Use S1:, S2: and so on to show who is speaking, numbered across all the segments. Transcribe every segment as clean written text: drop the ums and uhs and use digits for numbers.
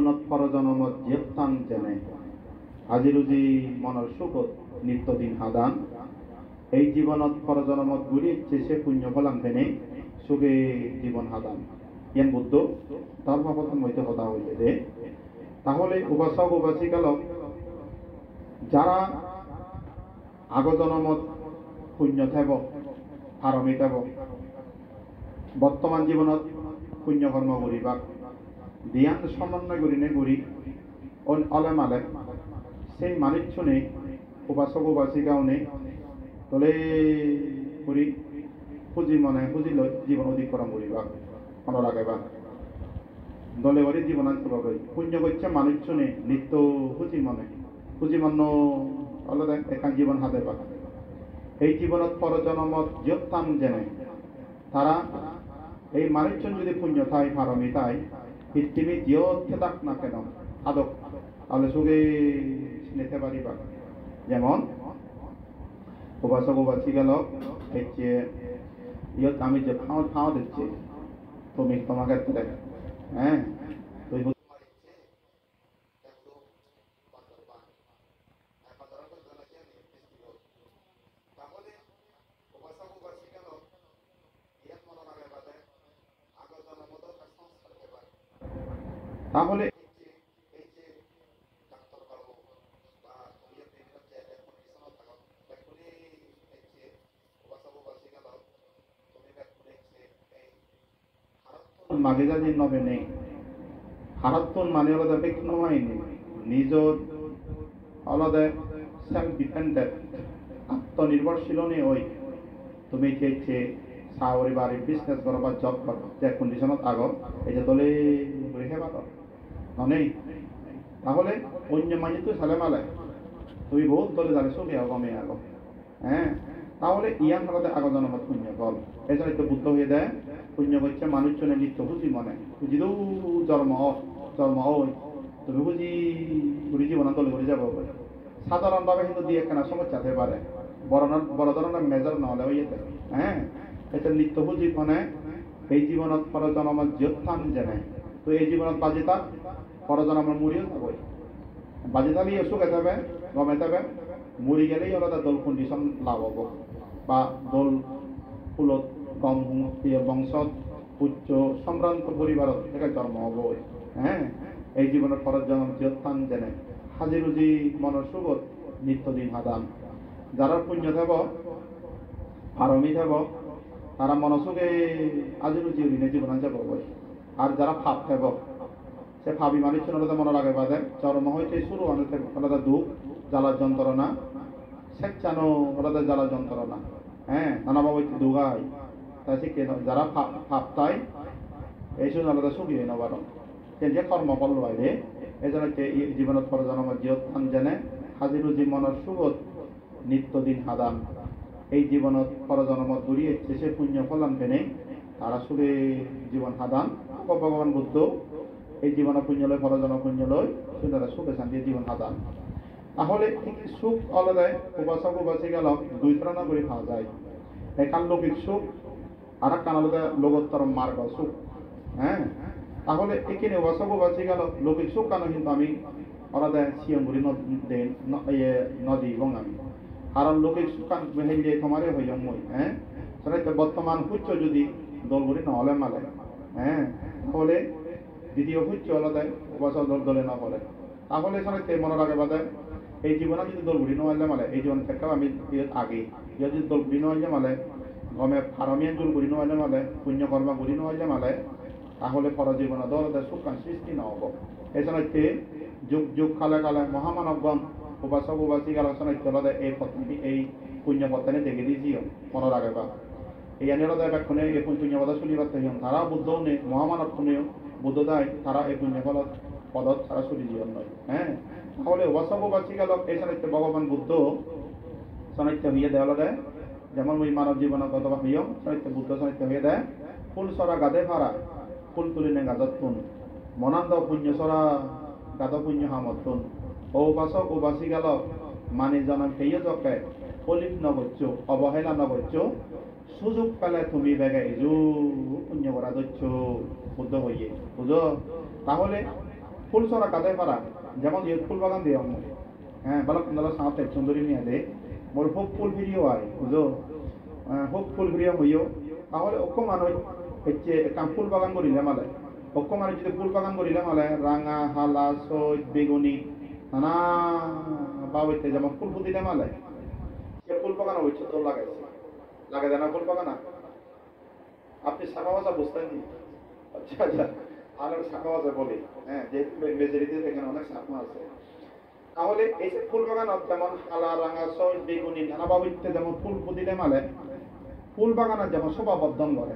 S1: জীৱনত পৰজনমত জীয়ত্তান যেনে আজি ৰুজি মনৰ সুখত নিত্যদিন সাদান এই জীৱনত পরজনমত ঘুরি ইচ্ছে পুণ্য ফলান ফেনে সুখে জীবন হাদান ইয়ান বুদ্ধ ধর্মপতন হইতে কথা হইতে যে তাহলে উপাসক উপাসিকালক যারা আগজনমত পুণ্য থাকব আরমি থাকব বর্তমান জীবনত পুণ্য কর্ম করিবা ধ্যান সমন্বয় করিনে করি অলে মালে সেই মানুষজনে উপাসক উপাসিকাও নেই তলে করি পুঁজি মনে পুঁজি লই জীবন অধিকরণ করিবা মনে রাখবা দলে করে জীবন আনতে পারবে পুণ্য করছে মানুষজনে নিত্য পুঁজি মন আলাদা একান জীবন হাতে পাক এই জীবনত পরজনমত যোগতান জেনে তারা এই মানুষজন যদি পুণ্য থাই ফারমি তাই পৃথিবী জিয়ত থাক না কেন আদক তাহলে সুখে নিতে পারিবা যেমন উপাসক উপাসিকালক হচ্ছে ইয়ত আমি যে ফাও দিচ্ছি তুমি তোমাকে হ্যাঁ তুই তাহলে মাঝে যাদের নবে নেই হারাত্তন মানে আলাদা ব্যক্তি হয়নি নিজ আলাদা সেলফ ডিপেন্ডেন্ট আত্মনির্ভরশীল নেই ওই তুমি চেয়েছে চাকরি বাড়ি বিজনেস করো বা জব করো যে কন্ডিশনত আগত এই যে দলে রেখে পাতো নেই তাহলে অন্য মাঝে তুই সালে মালে তুমি বহুত দলে যাবে চলে আগ কমে আগ হ্যাঁ তাহলে ইয়ান হলাতে আগ জনমত পুণ্য বল এছাড়া একটু বুদ্ধ হয়ে দেয় পুণ্য করছে মানুষজনের নিত্য বুঝি মনে বুঝিলেও জন্ম হয় তুমি বুঝি ঘুরি জীবন দলে ঘুরে যাবো সাধারণভাবে কিন্তু দিয়ে একখানা সমস্যা হতে পারে বড় ধরনের মেজর নহলে হয়ে যেতে হ্যাঁ এটা নিত্য বুঝি মানে এই জীবনত পরজনমত যোগস্থান জেনে তো এই জীবনত বাজিতা পরজনমের মুড়িও থাকবে বাজিতালি সুখে থাকবে গমে থাকবে মুড়ি গেলেই আলাদা দল কন্ডিশন লাভ হবো বা দল ফুলত কম বংশত উচ্চ সম্ভ্রান্ত পরিবারত থেকে জন্ম হব হ্যাঁ এই জীবনের পরজনম যোগস্থান জেনে হাজি রুজি মনের সুগত নিত্যদিন হাদান যারা পুণ্য থাকব আরমি থাকব তারা মনসুখে আজি রুজি ঋণে জীবন যাব আর যারা ফাপ থাকব সে ফাবি মানুষ মনে লাগে বাদে চরম হইতে শুরু আলাদা দুঃখ জ্বালার যন্ত্রণা স্বেচ্ছানো আলাদা জ্বালার যন্ত্রণা হ্যাঁ নানাভাবে দুগাই তাই সে যারা ফাপ তাই এই শুধু আলাদা সুখী হয়ে নবার যে কর্ম করল বাইরে এই জন্য জীবনত পরজনমত যোগস্থান জেনে হাজি রুজি মনের সুগত নিত্যদিন হাদান এই জীবনত পরজনমত ঘুরিয়ে সে পুণ্য ফলান ফেনে তারা সুখে জীবন হাদান ভগবান বুদ্ধ এই জীবন পুণ্য লয় পরজন পুণ্য লয় সুন্দর সুখে শান্তি জীবন হাদান তাহলে সুখ আলাদায় উপাসক উপাসিকালক দুই ধরনের করে খাওয়া যায় একান লৌকিক সুখ আর এক কান আলাদা লোকোত্তর মার্গ সুখ হ্যাঁ তাহলে এখানে উপাসক উপাসিকালক লৌকিক সুখ কেন কিন্তু আমি আলাদা শিয়ঙ্গুরি নদী এবং আমি কারণ লৌকিক সুখ হেলে তোমারে হয়ে যাম মই হ্যাঁ সেটা বর্তমান পুচ্ছ যদি দলগুলি নহলে মালে হ্যাঁ তাহলে দ্বিতীয় পুচ্ছ আলাদা উপাসক দলে না বলে তাহলে সেটা মনে রাখে বাদে এই জীবনে যদি দলগুলি নহলে মালে এই জীবন থেকেও আমি আগে যদি দলগুলি নহলে মালে গমে ফারমিয়ান জোর গুলি নহলে মালে পুণ্য কর্ম গুলি নহলে মালে তাহলে পরজীবন দলতে সুখান সৃষ্টি নহব এছাড়া যুগ যুগ কালে কালে মহামানবগণ উপাসক উপাসিক আলোচনা ইত্যাদি এই পত্নী এই পুণ্য পত্নী দেখে দিয়েছিও মনে রাখবা এই আনিরদা ব্যাখ্যনে এই পুণ্যপদ শুনিবার হিম তারা বুদ্ধও নেই মহামানব শুনেও বুদ্ধ দেয় তারা এই পুণ্যফল পদত তারা শুনি জীবন নয় হ্যাঁ তাহলে উপাসক উপাসিক আলোক এই সাহিত্য ভগবান বুদ্ধ সাহিত্য হইয়ে দেওয়া দেয় যেমন ওই মানব জীবন কতবা হইয় সাহিত্য বুদ্ধ সাহিত্য হয়ে দেয় ফুল সরা গাদে ভাড়া ফুল তুলিনে গাজত তুন মনান্দ পুণ্য সরা গাদ পুণ্য হামতুন ও উপাসক উপাসিকালক মানে জনম হেয় জকে কলিপ নগচ্ছ অবহেলা নগচ্ছ সুযোগ পেলে তুমি বেগে ইজু পুণ্য করা দচ্ছ বুদ্ধ হইয়ে বুঝো তাহলে ফুল ছড়া কাঁদে পারা যেমন ইয়ে ফুল বাগান দিয়ে আমার হ্যাঁ বালক নলা সাঁতে সুন্দরী নিয়ে দে মোর খুব ফুল প্রিয় হয় বুঝো খুব ফুল প্রিয় হইও তাহলে অক্ষ মানুষ হচ্ছে কাম ফুল বাগান করিলে মালে অক্ষ মানুষ যদি ফুল বাগান করিলে মালে রাঙা হালা সৈত বেগুনি নানা বাবুতে যেমন ফুল পুতিলে মালে সে ফুল বাগান হচ্ছে তোর লাগাইছে লাগাই দেয় না ফুল বাগানা আপনি শাখা ভাষা বুঝতেন নি আচ্ছা আচ্ছা তাহলে শাখা ভাষা বলি হ্যাঁ যেহেতু মেজরিতে এখানে অনেক শাখা আছে তাহলে এই যে ফুল বাগান যেমন হালা রাঙা সৈত বেগুনি নানা বাবুতে যেমন ফুল পুতিলে মালে ফুল বাগানের যেমন শোভাবর্ধন করে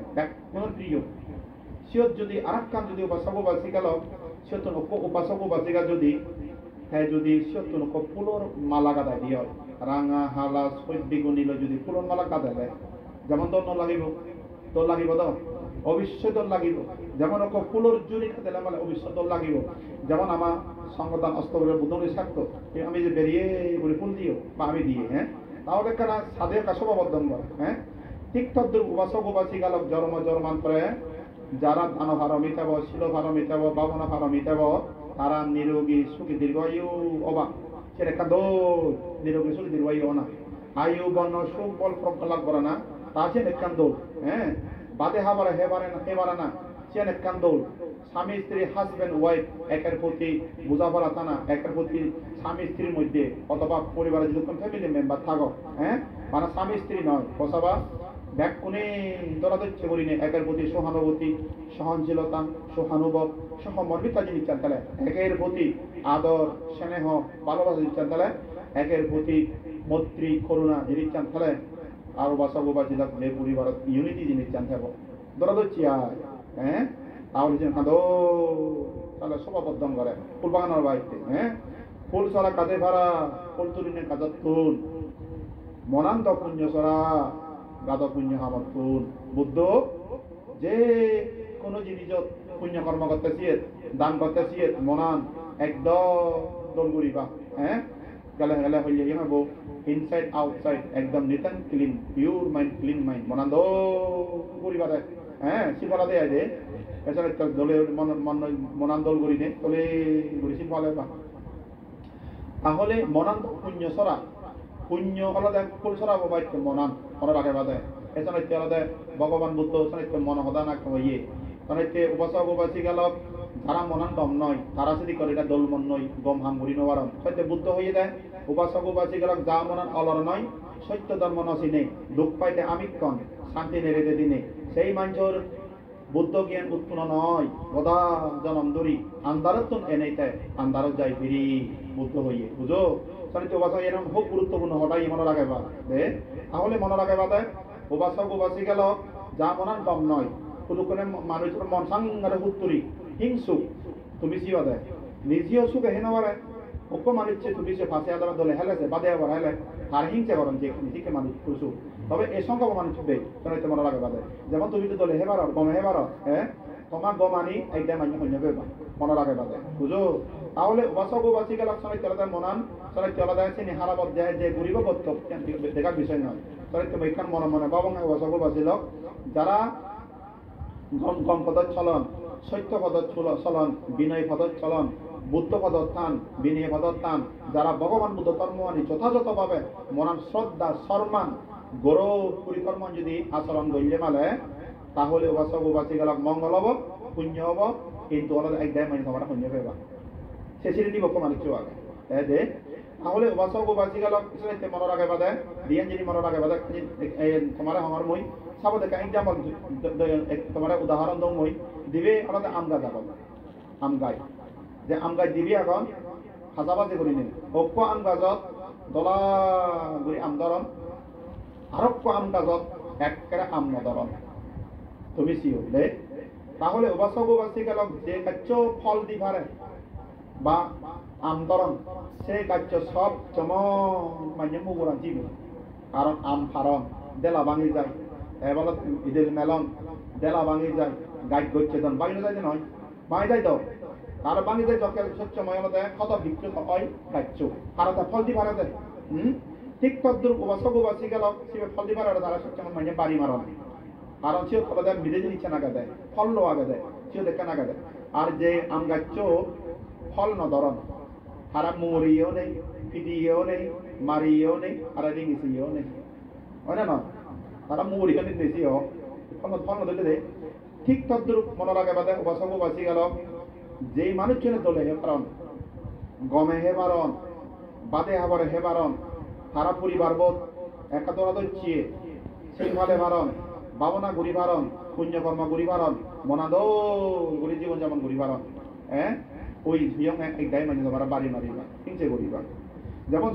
S1: কোন প্রিয় সিয়ত যদি আরেক কাম যদি উপাসক উপাসিকা লোক সিয়ত উপাসক উপাসিকা যদি হ্যাঁ যদি সিয়ত ফুলর মালা গাদা দিয়ে রাঙা হালা সৈত বেগুনি যদি ফুলর মালা গাদা দেয় যেমন তোর লাগিব তোর লাগিব তো অবশ্যই তোর লাগিব যেমন ফুলর জুড়ি দিলে মানে অবশ্যই তোর লাগিব যেমন আমার সংগঠন অস্তরের বুধনে থাকতো আমি যে বেরিয়ে বলে ফুল দিও বা আমি দিয়ে হ্যাঁ তাহলে কারা সাদের কাছে শোভাবর্ধন করে হ্যাঁ ঠিক তদ্রুপ উপাসক উপাসিকা লোক জন্ম জন্মান্তরে যারা দান ভার মিটাব শিল ভার মিটাব বাবনা ভার মিটাব তারা নিরোগী সুখী দীর্ঘায়ু অবাক সেটা একটা দোষ নিরোগী সুখী দীর্ঘায়ু না আয়ু বর্ণ সুখ বল প্রকল্প করে না তা সে নেকান দৌড় হ্যাঁ বাদে হাবারে হেবারে না সে নেকান দৌড় স্বামী স্ত্রী হাজবেন্ড ওয়াইফ একের প্রতি বোঝাপড়া থানা একের প্রতি স্বামী স্ত্রীর মধ্যে অথবা পরিবারের যদি কোনো ফ্যামিলি মেম্বার থাকো হ্যাঁ মানে স্বামী স্ত্রী নয় বসাবা ব্যাগ কোনে দরাদচ্ছে করি নে একের প্রতি সহানুভূতি সহনশীলতা সহানুভব সহমর্মিতা জিনিস চাল একের প্রতি আদর স্নেহ ভালোবাসা জিনিস চাল একের প্রতি মৈত্রী করুণা জিনিস চাল আর বাসা বাসী লাগলে পরিবারত ইউনিটি জিনিস চান থাকবো দরাদচ্ছি আর হ্যাঁ তাহলে যেন কাঁদো তাহলে শোভাবর্ধন করে ফুল বাগানোর বাড়িতে হ্যাঁ ফুল ছড়া কাঁদে ভাড়া ফুল তুলিনে কাজত তুল মনান্ত পুণ্য ছড়া গাদ পুণ্য হামত তুল বুদ্ধ যে কোনো জিনিসত পুণ্য কর্ম করতেছি দান করতেছি মনান একদম দল করিবা হ্যাঁ গেলে গেলে হইলে কি হবো ইনসাইড আউটসাইড একদম neat and clean pure mind clean mind মনান্দ করিবা দেয় হ্যাঁ শিবলা দেয় যে এছাড়া দলে মনান দল করি নে তলে ঘুরি শিবলা বা তাহলে মনান্ত পুণ্য ছড়া পুণ্য আলাদা ফুল ছড়াবো বাইতে মনান মনে রাখে বাদে এছাড়া আলাদা ভগবান বুদ্ধ সাহিত্য মন হদা না ইয়ে সাহিত্য উপাসক উপাসিকালক যারা মনান দম নয় তারা যদি করে এটা দল মন নয় গম হাম ঘুরি নবারম সত্য বুদ্ধ হয়ে দেয় উপাসক উপাসিকালক যা মনান অলর নয় সত্য ধর্ম নচিনে দুঃখ পাইতে আমিক্ষণ শান্তি নেড়ে দিনে সেই মানুষের বুদ্ধ জ্ঞান উৎপন্ন নয় গদা জনম দূরি আন্দারত এনেইতে আন্দারত যাই ফিরি বুদ্ধ হইয়ে বুঝো সাহিত্য উপাসক এরকম খুব গুরুত্বপূর্ণ হঠাই মনে রাখে বা দে তাহলে মনে রাখে বাদে উপাসক উপাসিকালক যা মনান কম নয় শুধু করে মানুষের মন সাংগারে উত্তরি হিংসুক তুমি সি বাদে নিজেও সুখ হেন বারে অক্ষ মানুষ তুমি সে ফাঁসে আদালত দলে হেলেছে বাদে আবার হেলে আর হিংসা করেন যে নিজেকে মানুষ খুশু তবে এই সংখ্যক মানুষ দেয় তাহলে মনে রাখে বাদে যেমন তুমি তো দলে হেবার গমে হেবার হ্যাঁ তোমার গমানি এইটা মান্য হইনে বেবা মনে রাখে বাদে বুঝো তাহলে উপাসক উপাসিকালক সাহিত্য আলাদা মনান সাহিত্য আলাদা আছে নিহারাবত দেয় যে গরিব গত্য দেখার বিষয় নয় সাহিত্য বৈজ্ঞান মনে মনে বাবং উপাসক উপাসিলক যারা গম পদত চলন সত্য পদত চলন বিনয় পদত চলন বুদ্ধ পদত টান বিনয় পদত টান যারা ভগবান বুদ্ধ কর্মানি যথাযথভাবে মনান শ্রদ্ধা সম্মান গৌরব পরিকর্ম যদি আচরণ গড়লে মালে তাহলে উপাসক উপাসিকালক মঙ্গল হব পুণ্য হব কিন্তু আলাদা একদম মানে তোমার পুণ্য পেবা সে ছেড়ে দিব মানুষ আগে দে তাহলে উপাসক উপাসিকালক মনে রাখে বাদে দিয়ান যদি মনে রাখে বাদে তোমার আমার মই চাব দেখা এক্সাম্পল তোমার উদাহরণ দৌ মই দিবে আলাদা আম গাছ এখন আম গাছ যে আম গাছ দিবি এখন হাজাবাজি করি নিন অক্ষ আম গাছত দলা গুড়ি আম ধরন আরক্ষ আম গাছত একেবারে আম নধরন তুমি চিও দে তাহলে উপাসক উপাসিকালক যে কার্য ফল দি পারে বা আমতরণ সেই কার্য সব মানে মুগুরান জীবন কারণ আম ফারণ দেলা ভাঙি যায় এবার ঈদের মেলন দেলা ভাঙি যায় গাছ গচ্ছেদন ভাঙি যায় নয় ভাঙি যায় তো তার ভাঙি যায় যখন সচ্চময় হলে কত বিকৃত হয় কার্য আর ফল দি পারে দেয় ঠিক তদ্রুপ উপাসক উপাসিকালক সে ফল দি পারে তারা সচ্চময় মানে বাড়ি মারণ কারণ সেও ফল দেয় বিদেশি নিচ্ছে নাগা দেয় ফল লো আগে দেয় সেও দেখে নাগা দেয় আর যে আম গাছ ফল নধরন হারা মুড়িও নেই পিটিয়েও নেই মারিয়েও নেই আর ডিঙিছিও নেই হয় না তারা মুড়িও নেই দেশিও ফল ফল নদলে দে ঠিক তদ্রুপ মনে রাখে বাদে উপাসক বাঁচি গেল যেই মানুষজনের দলে হে পারন গমে হে পারন বাদে হাবরে হে পারন তারা পরিবার বোধ একাদরা দচ্ছিয়ে সিংহালে পারন ভাবনা ঘুরি পারন পুণ্যকর্ম ঘুরি পারন মনাদৌ ঘুরি জীবন যেমন ঘুরি পারন হ্যাঁ ওই হিয়ং একটাই মানে তোমার বাড়ি মারিবা হিংসে করিবা যেমন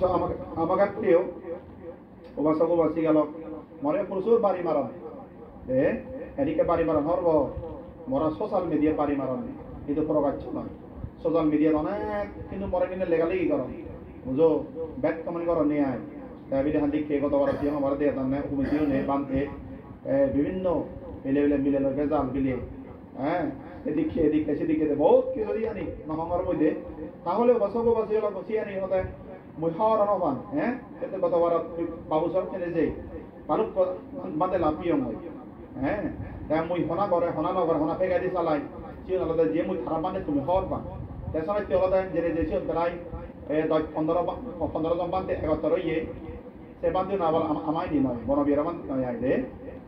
S1: আমাকে প্রিয় উপাসক বাঁচি গেল মনে প্রচুর বাড়ি মারন এদিকে বাড়ি মারন হরব মরা সোশ্যাল মিডিয়া বাড়ি মারন কিন্তু প্রকাশ্য নয় সোশ্যাল মিডিয়াত অনেক কিন্তু মরে কিনে লেগালেগি করন বুঝো ব্যাট কমেন্ট করন নিয়ে আয় তাই বিদেখান দিকে কত বড় সিং আমার দিয়ে তার কমিটিও নেই বান্ধে বিভিন্ন মিলে মিলে ভেজাল বিলে হ্যাঁ এদিকে এদিকে সেদিকে বহুত কিছু দিয়ে আনি নহঙ্গর মধ্যে তাহলে বসব বাসি হলো বসি আনি হতে মই হওয়ার অনবান হ্যাঁ এতে কত বড় বাবু সব চেনে যে বালুক বাদে লাপিও মই হ্যাঁ তাই মই হনা করে হনা নগর হনা ফেগাই দি চালাই চিন আলাদা যে মই খারাপ মানে তুমি হওয়ার পান তাছাড়া কি আলাদা জেনে যে চিন প্রায় 15 জন বান্ধে 11 ইয়ে সে বান্ধে না বল আমায় নি নয় বনবিরা মান নয় আইলে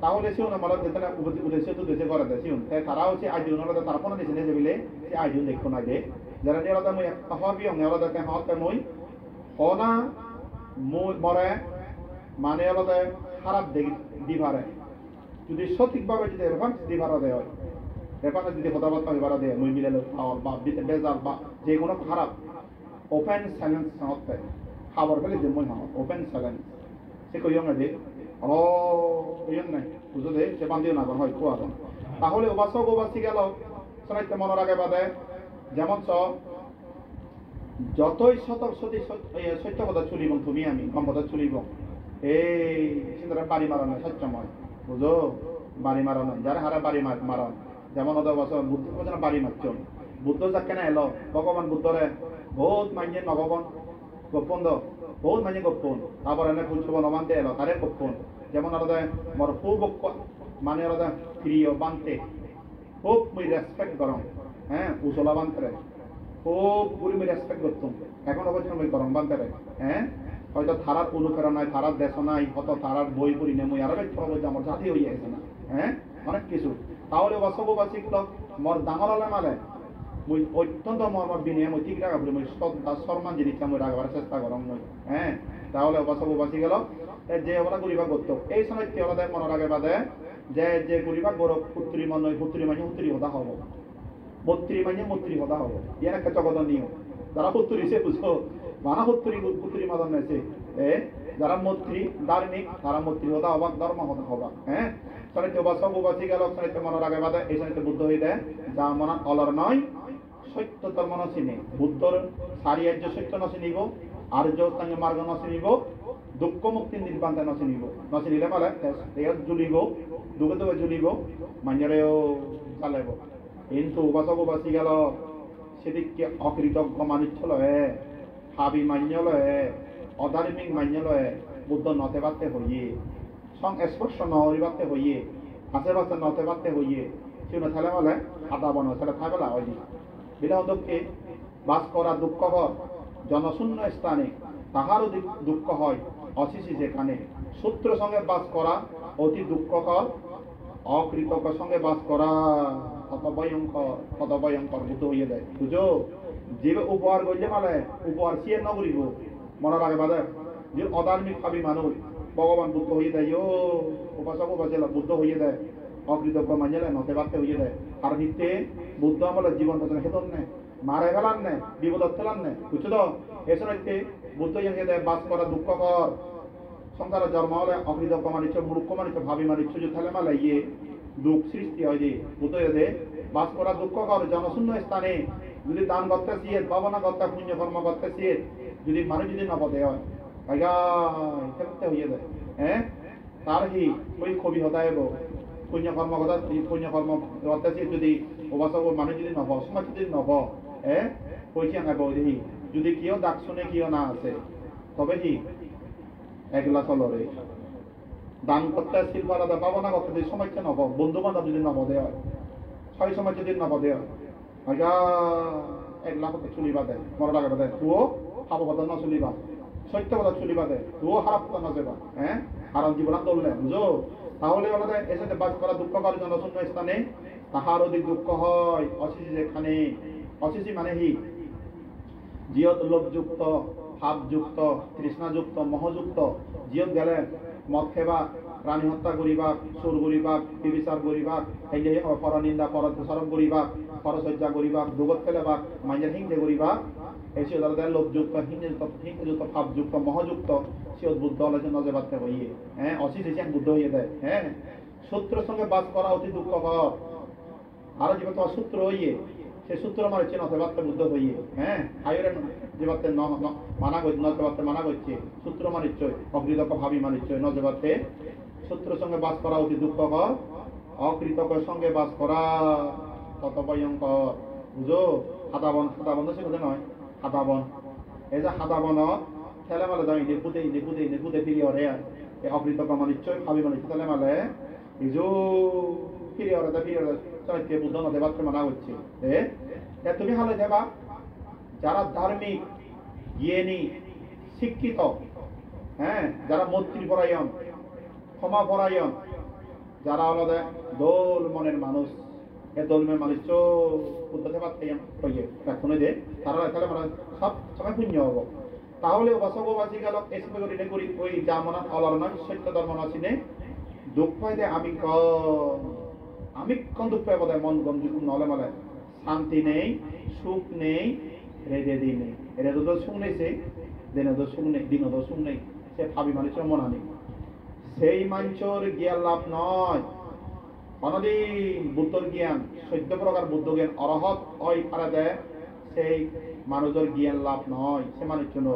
S1: তাহলে সিউন আমার যেতে উদ্দেশ্য তো দেশে করে দেয় সিউন তাই তারা হচ্ছে আইডিউন আলাদা তারা কোনো দেশে নেই বলে সে আইডিউন দেখো না দে যারা নিয়ে আলাদা মই একটা হবি অঙ্গে আলাদা তাই হতে মই হনা মই মরে মানে আলাদা খারাপ দিবারে যদি সঠিকভাবে যদি রেফারেন্স দিবারা দেয় হয় রেফারেন্স যদি কথাবার্তা দিবারা দেয় মই মিলে খাওয়ার বা বেজাল বা যে কোনো খারাপ ওপেন চ্যালেঞ্জ হতে খাবার ফেলে যে মই হওয়া ওপেন চ্যালেঞ্জ সে কই অঙ্গে দে ইয়ন নাই বুঝো দে সে বান্ধিও না হয় খোয়া তাহলে উপাসক উপাসি গেল শোনাইতে মনের আগে বাদে যেমন যতই সত্য কথা চলিব তুমি আমি কম কথা চলিব এই সিন্দরা বাড়ি মারানো সত্যময় বুঝো বাড়ি মারানো যারা হারা বাড়ি মারান যেমন ওদের বছর বুদ্ধ বাড়ি মারছ বুদ্ধ যাকে না এলো ভগবান বুদ্ধরে বহুত মাইনে নগবন গোপন বহুত মাইনে গোপন আবার এনে ফুলছব নমানতে এলো তারে গোপন যেমন আলাদা মোর খুব মানে আলাদা প্রিয় বানতে খুব মুই রেসপেক্ট করম হ্যাঁ উসলা বানতে খুব পুরি মুই রেসপেক্ট করতাম এখন অবশ্য মুই করম বানতে হ্যাঁ হয়তো থারার অনুপ্রেরণায় থারার দেশ নাই কত থারার বই পড়ি না মুই আরো প্রবল আমার জাতি হয়ে গেছে না হ্যাঁ অনেক কিছু তাহলে বাসব বাসিক মোর ডাঙর হলে মালে মুই অত্যন্ত মর্মর বিনিয়ে মই ঠিক রাখা মুই সম্মান জিনিসটা মুই রাখবার চেষ্টা করম মুই হ্যাঁ তাহলে বাসব বাসি গেল যে ওরা গুলিবা করতো এই সময় কি ওরা মনে রাখে বাদে যে গুলিবা গৌরব পুত্রী মানে পুত্রী হতা হব মত্রী মানে মত্রী হতা হব ইয়ার একটা জগত নিয়ম যারা পুত্রী সে বুঝো মানা পুত্রী মাদন নেছে যারা মন্ত্রী ধার্মিক তারা মন্ত্রী হতা হবা ধর্ম হতা হবা হ্যাঁ সারিতে বাসব বাসি গেল সারিতে মনে রাখে বাদে এই সারিতে বুদ্ধ হয়ে দেয় যা মনা অলর নয় সত্য ধর্ম নচিনে বুদ্ধর সারি আর্য সত্য নচিনিব আর্য তাঙ্গে মার্গ নচিনিব দুঃখ মুক্তি নির্বান্তে নচিনিলে মানে জ্বলিব দুঃখে দুঃখে জ্বলিব মাঞ্জরেও চালাইব কিন্তু উপাসক বাসি গেল সেদিকে অকৃতজ্ঞ মানুষ লয়ে হাবি মান্য লয়ে অধার্মিক মান্য লয়ে বুদ্ধ নতে পারতে হইয়ে সংস্পর্শ নহরিবাতে হইয়ে আশেপাশে নতে পারতে হইয়ে সেও থালে বলে আদা বন সেটা থাকলা হয়নি বিরোধকে বাস করা দুঃখকর জনশূন্য স্থানে তাহারও দুঃখ হয় অশিষি যেখানে সূত্র সঙ্গে বাস করা অতি দুঃখকর অকৃতজ্ঞ সঙ্গে বাস করা কত ভয়ঙ্কর বুদ্ধ হইয়ে দেয় বুঝো যে উপহার করলে মানে উপহার সিয়ে নগরিব মনে রাখে বাদে যে অধার্মিক ভাবি মানুষ ভগবান বুদ্ধ হইয়ে দেয় ও উপাসক উপাসিল বুদ্ধ হইয়ে দেয় অকৃতজ্ঞ মানলে নতে বাড়তে হইয়ে দেয় আর নিত্যে বুদ্ধ আমলের জীবন প্রথমে হেতন নেয় মারে ফেলান নেয় বিপদত ফেলান নেয় বুঝছো তো এসে বুদ্ধ ইয়ে দেয় বাস করা দুঃখকর সংসারের জন্ম হলে অকৃতজ্ঞ মানিচ্ছ মূর্খ মানিচ্ছ ভাবি মানিচ্ছ যে থালে মালে ইয়ে দুঃখ সৃষ্টি হয় যে বুদ্ধ দে বাস করা দুঃখকর জনশূন্য স্থানে যদি দান করতে সিয়ে ভাবনা করতে পুণ্য কর্ম করতে সিয়ে যদি মানুষ যদি নপদে হয় খেলতে হইয়ে দেয় হ্যাঁ তার কি ওই কবি হতাইব পুণ্যকর্ম কথা পুণ্যকর্ম করতে সিয়ে যদি উপাসক মানুষ যদি নব সমাজ যদি নব পয়সা আঙাব দেখি যদি কিয় ডাক শুনে কিয় না আছে তবে কি একলা চলরে দান করতে শিল্প আলাদা ভাবনা করতে যদি সমাজকে নব বন্ধু বান্ধব যদি নব দেয় হয় ছয় সমাজ যদি নব দেয় হয় একলাখতে চুলি বাদে মরা লাগে বাদে তুও খাবো কথা ন চুলি বাদ সত্য কথা চুলি বাদে তুও খারাপ কথা না যাবা হ্যাঁ হারাম জীবন দৌড়লে বুঝো তাহলে বলা যায় এসে বাস করা দুঃখ করার জন্য শূন্য স্থানে তাহার অধিক দুঃখ হয় অশিসি যেখানে অশিসি মানে হি জিয়ত লোভযুক্ত ভাবযুক্ত তৃষ্ণাযুক্ত মোহযুক্ত জিয়ত গেলে মদ খেবা প্রাণী হত্যা করিবা চোর করিবা বিবিচার করিবা হেলে পরনিন্দা পরদোষারোপ করিবা পরচর্যা করিবা দুগত ফেলেবা মাইজের হিংসে করিবা এই সে লোভযুক্ত হিংসযুক্ত ভাবযুক্ত মোহযুক্ত সে বুদ্ধ আলোচনা নজর বাড়তে হইয়ে হ্যাঁ অশিসি বুদ্ধ হইয়ে দেয় হ্যাঁ শত্রুর সঙ্গে বাস করা অতি দুঃখকর আরো যে তোমার সূত্র হইয়ে সে সূত্র আমার হচ্ছে নতে বার্তা বুদ্ধ হইয়ে হ্যাঁ হাইরে যে বার্তে মানা নতে বার্তে মানা করছে সূত্র মানিচ্ছ অকৃতজ্ঞ ভাবি মানিচ্ছ নজে বার্তে সূত্রের সঙ্গে বাস করা অতি দুঃখকর অকৃতজ্ঞের সঙ্গে বাস করা তত ভয়ঙ্কর বুঝো হাতাবন সে কথা নয় হাতাবন এই যে হাতাবন ঠেলে মালে যাই নেপুদে ফিরি অরে এই অকৃতজ্ঞ মানিচ্ছ ভাবি মানিচ্ছ ঠেলে মালে ইজো ফিরি অরে চরিত্রে বুদ্ধ নদে বার্তে মানা হচ্ছে তুমি হালে দেবা যারা ধার্মিক জ্ঞানী শিক্ষিত হ্যাঁ যারা মৈত্রীপরায়ণ ক্ষমাপরায়ণ যারা আলাদা দোল মনের মানুষ এ দোলমের মানুষ বুদ্ধতে বাদ হইয়ে এখন দে তারা তাহলে মানে সব সময় পুণ্য হব তাহলে বাসবাসী গেল এসবে করি ওই যা মনে অলার নয় সত্য ধর্ম নাচিনে দুঃখ পাই দে আমি কোন দুঃখ পাই বোধ মন গঞ্জু নলে মালে শান্তি নেই সুখ নেই রেদে দিন নেই রেদো তো সুখ নেই সে দিন তো সুখ নেই দিন তো সুখ নেই সে ভাবি মানুষের মনা নেই সেই মানুষের জ্ঞান লাভ নয় অনদিন বুদ্ধর জ্ঞান 14 প্রকার বুদ্ধ জ্ঞান অরহত হয় পারা দেয় সেই মানুষের জ্ঞান লাভ নয় সে মানুষজন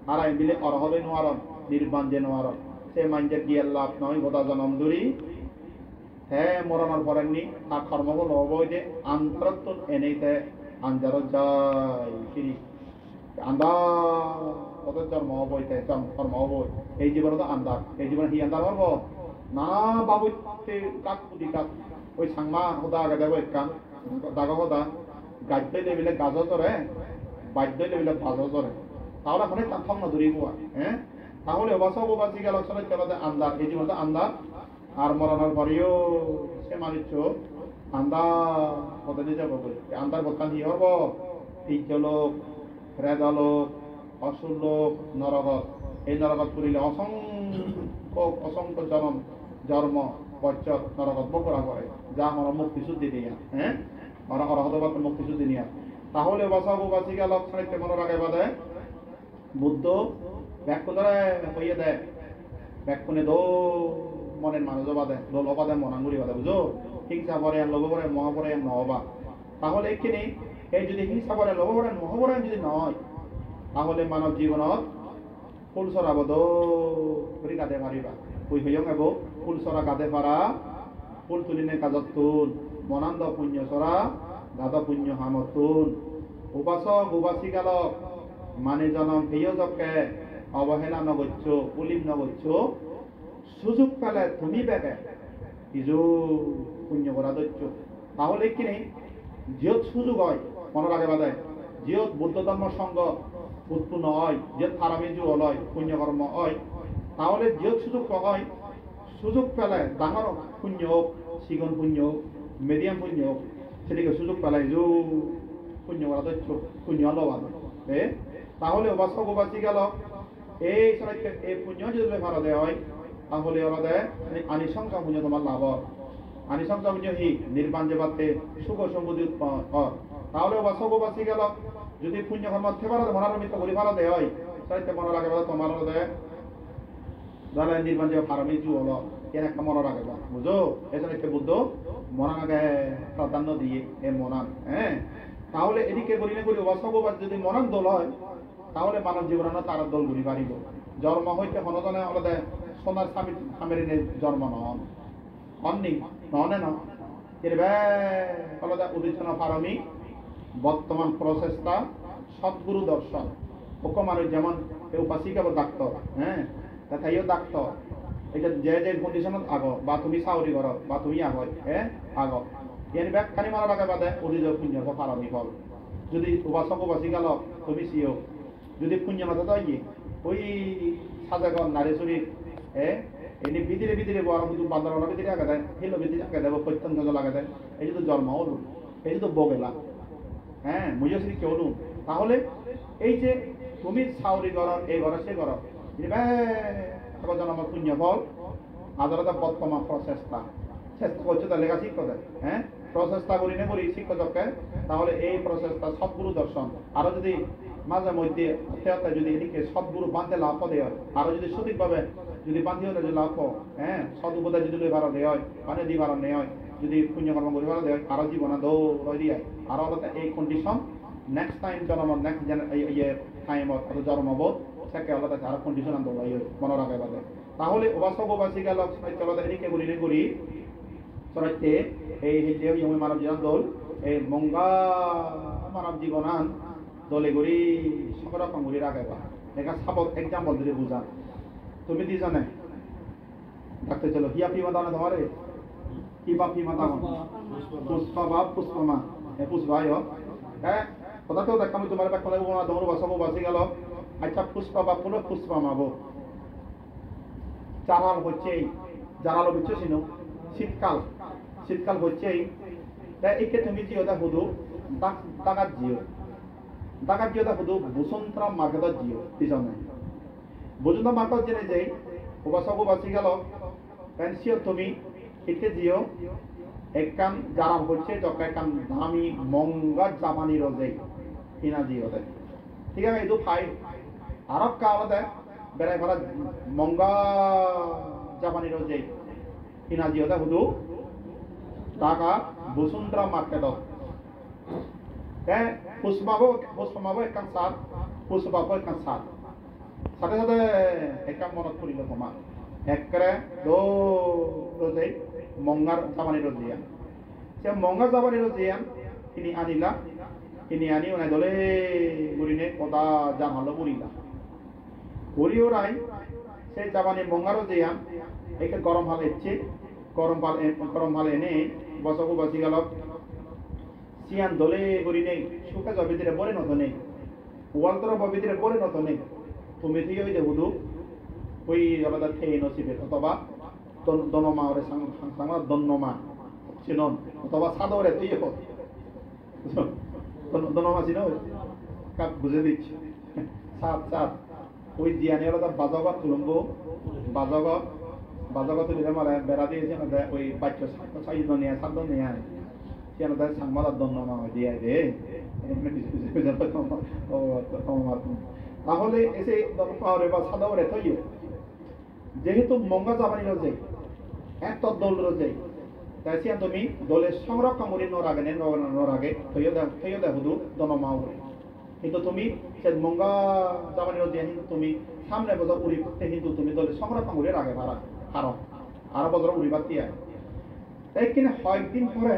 S1: আর আইন দিলে অরহবে নোয়ারন নির্বাণ যে নোয়ারন সে মানুষের জ্ঞান লাভ নয় গোটা জনম ধরি হ্যাঁ মরণের পরেননি তার কর্মগুলো অবৈ যে আন্তরত্ব এনেইতে আঞ্জার যায় ফিরি আন্দার কত জন্ম হবইতে কর্ম হবই এই জীবনে তো আন্দার এই জীবনে হি আন্দার হব না বাবু কাক পুদি কাক ওই সাংমা হদা আগে দেব কান দাগ হদা গাদ্য লেবিলে গাজ চরে বাদ্য লেবিলে বাজ চরে তাহলে এখন তার না ধরিব হ্যাঁ তাহলে বাসাবো বাসি গেল চলে আন্দার এই জীবনে তো আন্দার আর মরণের পরেও সে মানিচ্ছ আন্দার পদে নিয়ে যাবো বলে আন্দার বর্তান কি হব তির্যলোক হ্রেদলোক অসুর লোক নরগত এই নরগত করিলে অসংখ্য জন্ম পশ্চাৎ নরগত বকরা করে যা আমার মুক্তি শুদ্ধি দিয়া হ্যাঁ ওরা অরহতবাদ মুক্তি শুদ্ধি নিয়া তাহলে বাসাবো বাসি গেল সাহিত্যে মনে রাখে বাদে বুদ্ধ ব্যাখ্য ধরে হইয়ে দেয় ব্যাখ্যনে দো মনের মানুষ বাদে দোল বাদে মনাঙ্গুরি বাদে বুঝো হিংসা পরে লোভ পরে মহ পরে নহবা তাহলে এখানে এই যদি হিংসা পরে লোভ পরে মহ পরে যদি নয় তাহলে মানব জীবনত ফুল সরা বদ করি গাদে পারিবা কই হইয়ং এব ফুল সরা গাদে পারা ফুল তুলিনে কাজত তুল মনান্দ পুণ্য সরা গাদ পুণ্য হামত তুল উপাসক উপাসিকালক মানে জনম হেয়জকে অবহেলা নগচ্ছ উলিম নগচ্ছ সুযোগ পেলে তুমি বেগে কিছু পুণ্য করা দৈত্য তাহলে কি নেই জিয়ত সুযোগ হয় মনে রাখে বাদে জিয়ত বুদ্ধ ধর্ম সঙ্গ উৎপন্ন হয় জিয়ত ফারামি যু হয় পুণ্যকর্ম হয় তাহলে জিয়ত সুযোগ হয় সুযোগ পেলে ডাঙর পুণ্য হোক সিগন পুণ্য হোক মিডিয়াম পুণ্য হোক সেদিকে সুযোগ পেলে যু পুণ্য করা দৈত্য পুণ্য লওয়া তাহলে বাসক বাসি গেল এই এই পুণ্য যদি ভাড়া দেওয়া হয় তাহলে ওরা দেয় আনিসংখ্যা পুণ্য তোমার লাভ আনিসংখ্যা পুণ্য হি নির্বাণ যে বাদে সুখ সমৃদ্ধি উৎপন্ন তাহলে বাসক বাসি গেল যদি পুণ্য কর্ম থেবার মনার মিত্র করি ভাড়া দেয় হয় সাহিত্য মনে রাখে তোমার দেয় ধরে নির্বাণ যে ফারামি জু হলো কেন একটা মনে রাখে বুঝো এছাড়া বুদ্ধ মনাকে প্রাধান্য দিয়ে এ মনান হ্যাঁ তাহলে এদিকে করি না করি বাসক যদি মনান দল হয় তাহলে মানব জীবন তার দল ঘুরি পারিব জন্ম হইতে হনজনে আলাদা সোনার স্বামীর জন্ম নন হননি নহনে ন আলাদা উদিতন ফারমি বর্তমান প্রচেষ্টা সদ্গুরু দর্শন ওকে মানুষ যেমন কেউ উপাসিকা বা ডাক্তার হ্যাঁ তাইও ডাক্তার এটা যে কন্ডিশনত আগ বা তুমি চাউরি কর বা তুমি আগ হ্যাঁ আগ এর ব্যাখ্যানি মারা রাখা বাদে উদিত পুণ্য ফারমি ফল যদি উপাসক উপাসী গেল তুমি সিও যদি পুণ্য মাথা দাই ওই সাজাগর নারী শরীর এনে ভিতরে ভিতরে বড় কিন্তু বান্দরবালা ভিতরে আগে দেয় হিলো ভিতরে আগে দেবো প্রত্যন্ত লাগা দেয় এই যদি জন্ম হল এই যদি বগেলা হ্যাঁ মুজশ্রী কেউ নু তাহলে এই যে তুমি সাউরি ঘর এই ঘর সে ঘর এখন আমার পুণ্য ফল আদালতে বর্তমান প্রচেষ্টা চেষ্টা করছে তাহলে লেখা শিক্ষক হ্যাঁ প্রচেষ্টা করি না করি শিক্ষককে তাহলে এই প্রচেষ্টা সদ্গুরু দর্শন আরো যদি মাঝে মধ্যে যদি এদিকে সদ্গুরু বাঁধতে লাভ দেয় হয় আরো যদি সঠিকভাবে যদি বাঁধি হলে যদি লাভ হ্যাঁ সদ উপদেশ যদি ভাড়া দেওয়া হয় মানে দি ভাড়া নেওয়া হয় যদি পুণ্যকর্ম করে ভাড়া দেওয়া হয় আরো জীবন দৌড় দিয়ে আরো এই কন্ডিশন নেক্সট টাইম জন্ম নেক্সট ইয়ে টাইমত জন্মবোধ সেকে আলাদা আরো কন্ডিশন আনতে মনে রাখে বাদে তাহলে উপাসক উপাসিকা লোক আলাদা এদিকে করি না করি চরাইতে এই হিন্দু মানব জীবন দল এই মঙ্গা মানব জীবনান দলে গড়ি সকরকম ঘুরি রাখে বা দেখা সাপত এক্সাম্পল যদি বুঝান তুমি দি জানে ডাক্তার চলো হিয়া ফি মাতা না তোমারে কি বা ফি মাতা পুষ্পা বা পুষ্পমা এ পুষ্পায় হ্যাঁ কথা তো দেখ আমি তোমার ব্যাখ্যা লাগবো না দৌড় বাসাবো বাসি গেল আচ্ছা পুষ্পা বা পুনঃ পুষ্পা মাবো জারাল হচ্ছে জারাল হচ্ছে সিনো শীতকাল শীতকাল হচ্ছেই তাই একে তুমি জিওদা হুদু দাগাত জিওদা হুদু বসন্ত মার্কেটত জিও পিছনে বসন্ত মার্কেট জেনে যাই উপাসক বাসি গেল পেন্সিও তুমি এতে জিও একখান যারা হচ্ছে যখন একখান দামি মঙ্গা জামানি রোজে কিনা জিওতে ঠিক আছে এই তো ফাই আরব কাওয়াতে বেড়াই ভরা মঙ্গা জামানি রোজে কিনা জিওতে হুদু ঢাকা বসুন্ধরা মার্কেটত পুষ্পমাবো একখান সাত পুষ্পাবো একখান সাত সাথে সাথে একখান মনত পড়িল তোমার একরে রোজে মঙ্গার জামানি রোজিয়ান সে মঙ্গার জামানি রোজিয়ান তিনি আনিলা তিনি আনি ওনাই দলে গুরিনে কদা জান হলো বুড়িলা বুড়ি ওরাই সেই জামানি মঙ্গার রোজিয়ান একে গরম হাল এসছে গরম ভাল এনে বসকু বসি গেল সিয়ান দলে গড়ি নেই শুকা যাবে দিলে বলে নত নেই ওয়ালতর ভাবে দিলে বলে নত নেই তুমি থেকে ওই যে হুদু ওই আলাদা খেয়ে নসিবে অথবা দনমা ওরে সাংমা দন্নমা চিনন অথবা সাদরে তুই দনমা চিন কাপ বুঝে দিচ্ছি সাত সাত ওই জিয়ানি আলাদা বাজগত তুলম্ব বাজগত তুলিলে মারে বেড়া দিয়েছে না ওই বাচ্চা সাইজ নিয়ে সাত নিয়ে সিয়ানো তাই সাংবাদ দন্নমা দিয়ে দে তাহলে এসে পাওয়ারে বা সাদাওরে থইয়ে যেহেতু মঙ্গা জামানি রোজে এত দল রোজে তাই সিয়ান তুমি দলের সংরক্ষণ করি নরাগে নরাগে থইয়ে দে হুদু দনমাও কিন্তু তুমি সে মঙ্গা জামানি রোজে কিন্তু তুমি সামনে বছর উড়ি করতে কিন্তু তুমি দলের সংরক্ষণ করে রাগে ভাড়া হারো আরো বছর উড়ি বাদ দিয়ে তাই কিনা কয়েকদিন পরে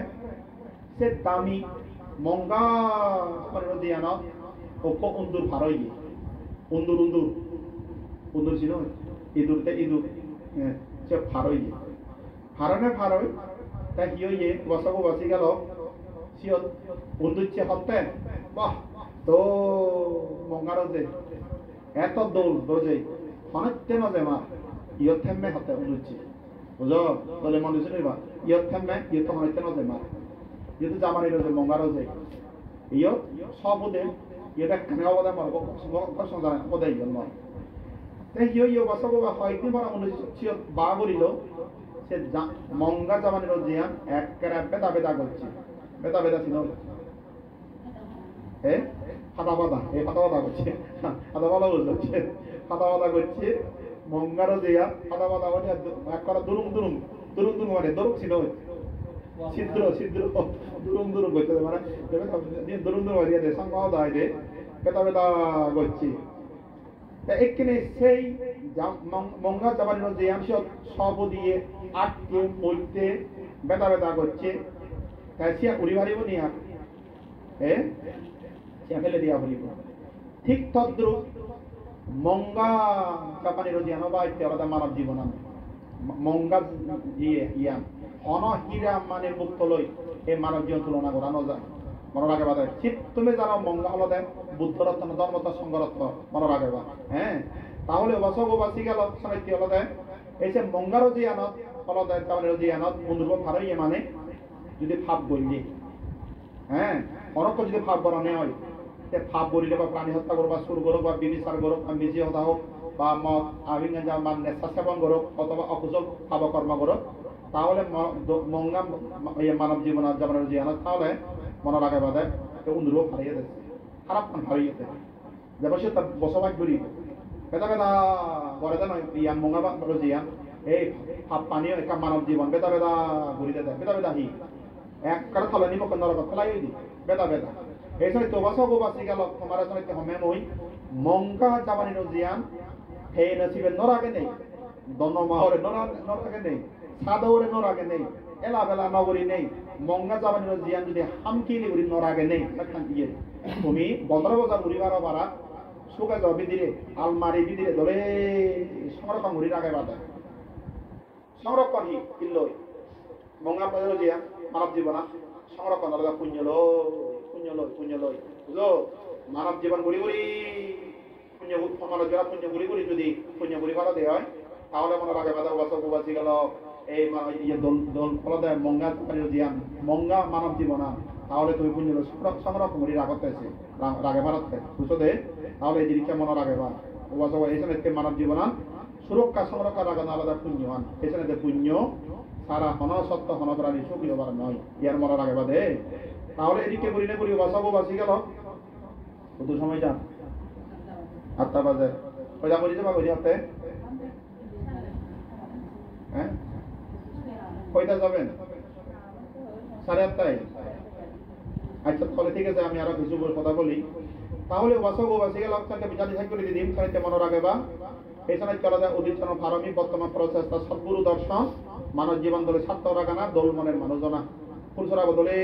S1: সে দামি মঙ্গা জামানি রোজে আনা ওপ উন্দুর ভারই উন্দুর ছিল ইঁদুরতে ইঁদুর সে ফারই ফারই তাই কি হইয়ে বসাবো বসি গেল সিয়ত উন্দুচ্ছে হতে বাহ তো মঙ্গা রোজে এত দোল রোজে অনেকতে নজে মা ইয়ত থেমে হতে উন্দুচ্ছে বুঝো দলে মনে শুনে বা ইয়ত থেমে ইয়ত অনেকতে নজে মা ইয়ত জামানি রোজে মঙ্গা রোজে ইয়ত সব ওদের এটা খানা ওদের মনে সংসার ওদের নয় তাই ইয়ে বসাবো বা কয়েকদিন পর অনুষ্ঠিত বা বলিল সে মঙ্গা জামানি রোজিয়ান একেবারে বেদা করছে বেদা ছিল ফাটা করছে ফাটা করছে মঙ্গা রোজিয়ান ফাটা মানে একবার দুরুম মানে দরুক ছিল ছিদ্র দুরুম করছে মানে দুরুম হয়ে যায় সংখ্যাও দেয় দে বেদা করছে এখানে সেই মঙ্গা জামানি রোজিয়ান সব দিয়ে আটকে পড়তে বেদা করছে তাই সে উড়ি ভারিব নিয়া সে ফেলে দিয়া ভরিব ঠিক তদ্রুপ মঙ্গা জাপানি রোজিয়ান বা আলাদা মানব জীবন মঙ্গা ইয়ান অনহিরা মানে মুক্ত লই এই মানব জীবন তুলনা করা যায় মনে রাখবা দে চিত তুমি জানো মঙ্গা হলো দে বুদ্ধরত্ন ধর্মত্ব সংগরত্ন মনে রাখবা হ্যাঁ তাহলে বসব বাসি গেল সাহিত্য হলো দে এই যে মঙ্গারও যে আনত হলো দে তাহলে যে আনত বন্ধুব ভারই মানে যদি ভাব বললি হ্যাঁ অনেক যদি ভাব বরানে হয় তে ভাব বলিলে বা প্রাণী হত্যা করো বা সুর করো বা বিবিচার করো বা নিজে হতা হোক বা মদ আভিজ্ঞা বা নেশা সেবন করো অথবা অকুশল ভাবকর্ম করো তাহলে মঙ্গা মানব জীবন যেমন জীবন তাহলে মনে রাখে বাদে অনুরোধ হারিয়ে যাচ্ছে খারাপ কাম হারিয়ে যাচ্ছে যেমন সে তার বসবাস করি বেতা বেতা করে দেন ইয়ান মঙ্গা বা জিয়ান এই ভাব পানীয় একটা মানব জীবন বেতা বেতা ঘুরিতে দেয় বেতা বেতা হি এক কারো থালে নিব নরক ফেলাই দি বেতা বেতা এই সময় তো বাসা বাসি গেল তোমার সময় হমে মই মঙ্গা জামানি জিয়ান হে নসিবে নরাগে নেই দন্ন মাহরে নরাগে নেই সাদৌরে নরাগে নেই এলা বেলা নগরী নেই মঙ্গা জামানির জিয়ান যদি হামকিলি উড়ি নরাগে নেই তখন ইয়ে তুমি বন্দর বাজার উড়ি বারো বারা সুগে যাও বিদিরে আলমারি বিদিরে ধরে সংরক্ষণ উড়ি রাগে বাদা সংরক্ষণ হি কিল্লই মঙ্গা বাজার জিয়ান মানব জীবনা সংরক্ষণ আলাদা পুণ্য লই বুঝলো মানব জীবন গুড়ি গুড়ি পুণ্য মানব জীবন পুণ্য গুড়ি গুড়ি যদি পুণ্য গুড়ি ভালো দেওয়া হয় তাহলে মনে রাগে বাদা বাসি গেল এই ইয়ে দল ফল দেয় মঙ্গা জিয়ান মঙ্গা মানব জীবনা তাহলে তুমি পুণ্য সংরক্ষণ করি রাখতেছে রাগে ভারতে বুঝছো দে তাহলে এই জিনিসটা মনে রাগে বা ওবাসব এখানে মানব জীবনা সুরক্ষা সংরক্ষণ রাখা আলাদা পুণ্যবান এখানে পুণ্য সারা হন সত্য হন প্রাণী সুখী হবার নয় ইয়ার মনে রাগে বা দে তাহলে এদিকে করি না করি ওবাসব বাসি গেল কত সময় যান 8টা বাজে কয়টা করি যাবা করি হাতে হ্যাঁ কয়টা যাবেন 8:30 আচ্ছা তাহলে ঠিক আছে আমি আরো কিছু কথা বলি তাহলে বাসক বাসি গেল আপনাকে বিচারি সাই করে দিন সাইতে মনে রাখবে বা এই সময় চলা যায় অধিষ্ঠান ফারমি বর্তমান প্রচেষ্টা সদ্গুরু দর্শন মানব জীবন দলে স্বার্থ রাখানা দোল মনের মানুষজনা ফুলসরা বদলে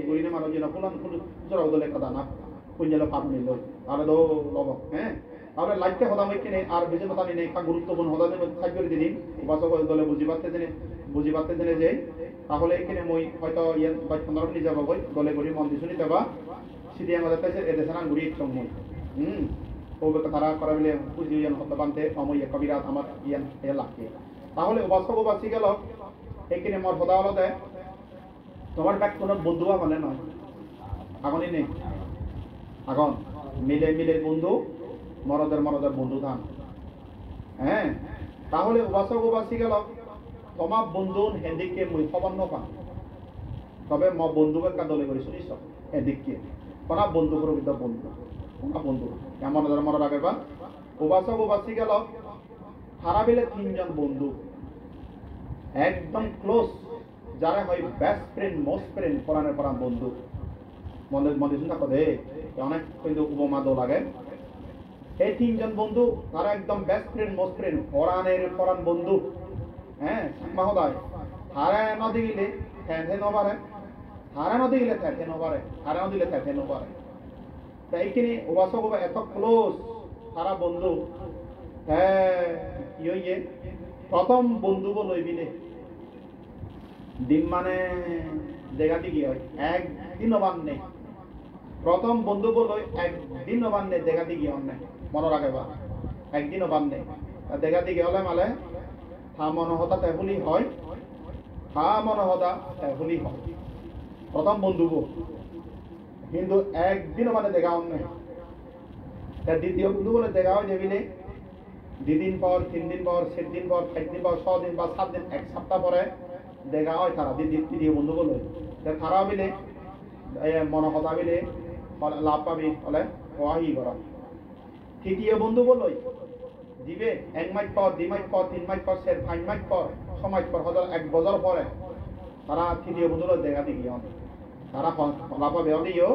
S1: গরিনে মানুষ জন ফুলসরা বদলে কথা না পুঞ্জেল পাপ নিল তাহলে তো লব হ্যাঁ তাহলে লাইটটা হতাম কিনে আর বেশি কথা নেই গুরুত্বপূর্ণ হতা সাই করে দিন বাসক দলে বুঝি পারতে জেনে যে তাহলে এখানে মই হয়তো ইয়ে 15 মিনিট যাব কই দলে গড়ি মন দি শুনিতে বা সিদি আমাদের তাইছে এদেশে না ঘুরি ইচ্ছম মই ওবে তারা করা বলে পুজি ইয়ান হতে বানতে অময় কবিরাত আমার ইয়ান এ লাগে তাহলে বাসক বাসি গেল এখানে মোর হদা হলো দেয় তোমার ব্যাগ কোনো বন্ধু মানে নয় আগনই নেই আগন মিলে বন্ধু মরদের বন্ধু ধান হ্যাঁ তাহলে বাসক বাসি গেল তোমার বন্ধু হেদিকে মই খবর নপা তবে ম বন্ধুকে কাদলে করে শুনিস হেদিকে কোনা বন্ধু করে বিদ্যা বন্ধু কেমন মনে রাখবে বা ওবাসক বাসি গেল হারা বেলে 3 জন বন্ধু একদম ক্লোজ যারা হয় বেস্ট ফ্রেন্ড মোস্ট ফ্রেন্ড কোরআনের পরাণ বন্ধু মনে চিন্তা করে অনেক কিন্তু উপমা দো লাগে এই 3 জন বন্ধু তারা একদম বেস্ট ফ্রেন্ড মোস্ট ফ্রেন্ড কোরআনের পরাণ বন্ধু হ্যাঁ মাহদায় হারা নদী গেলে থ্যাথে নবারে হারা নদী গেলে থ্যাথে নবারে হারা নদী গেলে থ্যাথে নবারে তাই এইখানে ওবাসক এত ক্লোজ তারা বন্ধু হ্যাঁ ইয়ে প্রথম বন্ধু লইবিলে দিন মানে দেখা দিকে হয় একদিন অবান নেই প্রথম বন্ধু লই একদিন অবান নেই দেখা দিকে অন্য মনে রাখে বা একদিন অবান নেই দেখা দিকে হলে মালে হা মনহতা তেহুলি হয় হা মনহতা তেহুলি হয় প্রথম বন্ধু কিন্তু একদিন মানে দেখা অন্য দ্বিতীয় বন্ধু বলে দেখা হয় যেবিলে 2 দিন পর 3 দিন পর 7 দিন পর 5 দিন পর 6 দিন বা 7 দিন এক সপ্তাহ পরে দেখা হয় তারা দ্বিতীয় বন্ধু বলে তারা বিলে মনহতা বিলে লাভ পাবি হলে হওয়াহি করা তৃতীয় বন্ধু বলই দিবে 1 মাস পর 2 মাস পর 3 মাস পর 5 মাস পর 6 মাস পর হয়তো 1 বছর পরে তারা তৃতীয় বন্ধুরা দেখা দিবি তারা লাভ পাবে হলেও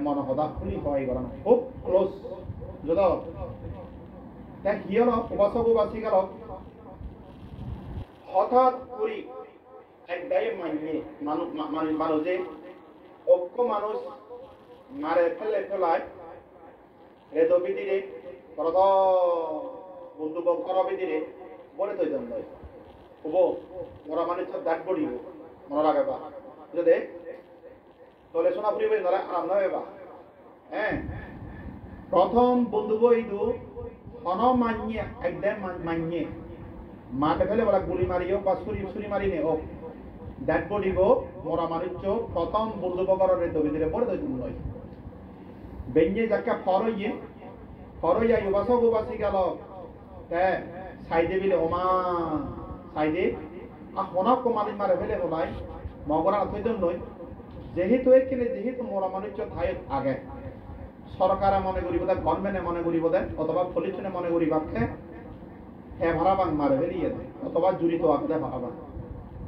S1: মনহতা খুলি হওয়াই করা খুব ক্লোজ যত দেখ কি হলো উপাসক বাসি গেল হঠাৎ করি একটাই মানুষে অক্ষ মানুষ মারে ফেলায় রেদো বিদিরে করত বন্ধু কর বিদিরে বলে তো জন লয় হবো মোরা মানুষ দাঁত বড়িব মনে রাখে বা যদি তলে সোনা ফুরি বই ধরে আরাম না বেবা হ্যাঁ প্রথম বন্ধু বইদু হন মানিয়ে একদম মানিয়ে মাঠে ফেলে বলা গুলি মারিও বা ছুরি মারি নে হোক ডেড বডি গো মরা মানুষ প্রথম বন্ধু বকরের দবিদিরে পড়ে দই নয় বেঞ্জে যাকে ফরইয়া ইবাসক উবাসি গেল তে সাইডে বিলে ওমা সাইডে হনক মালিক মারে ফেলে বলাই মগরা থইদন নয় যেহেতু এখানে যেহেতু মরা মানুষ থাই আগে সরকারে মনে করিব দেয় গভর্নমেন্টে মনে করিব দেয় অথবা পলিশনে মনে করি বাক্যে হে ভাড়াবাং মারে ফেলিয়ে দেয় অথবা জড়িত আছে ভাড়াবাং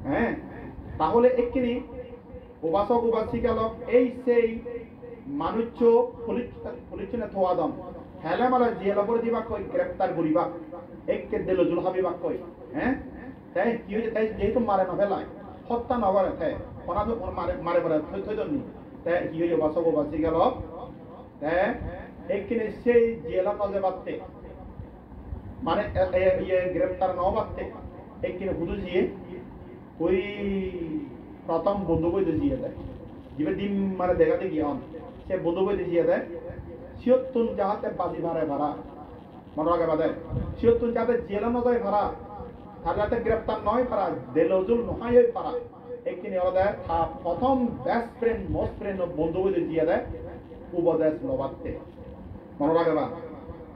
S1: হ্যাঁ তাহলে এক্ষিনি উবাসক উবাসিকালক এই সেই মানুষ পলিশনে থোয়া দম হেলে মালা জেল করে দিবা কই গ্রেফতার করিবা একে দিল জুল হাবিবা কই হ্যাঁ তাই কি হয়েছে তাই যেহেতু মারে না ফেলায় হত্যা নগরে তাই ওনা তো মারে মারে মারে থইদনি তাই কি হয়েছে উবাসক উবাসিকালক এখানে সেই জেলা কাজে বাড়তে মানে গ্রেফতার ন বাড়তে এখানে হুদু জিয়ে ওই প্রথম বন্ধু বই জিয়ে দেয় জিবে ডিম মানে দেখা দেখি অন সে বন্ধু বই জিয়ে দেয় সিয়ত্তুন যাহাতে বাজি ভাড়া মনে রাখে বাদে সিয়ত্তুন যাতে জেলা ন যায় ভাড়া তাহলে যাতে গ্রেফতার নয় ভাড়া দেলজুল নহাই ভাড়া এখানে ওরা দেয় প্রথম বেস্ট ফ্রেন্ড মোস্ট ফ্রেন্ড বন্ধু বই জিয়ে দেয় উপদেশ লবাতে মনে রাখে বা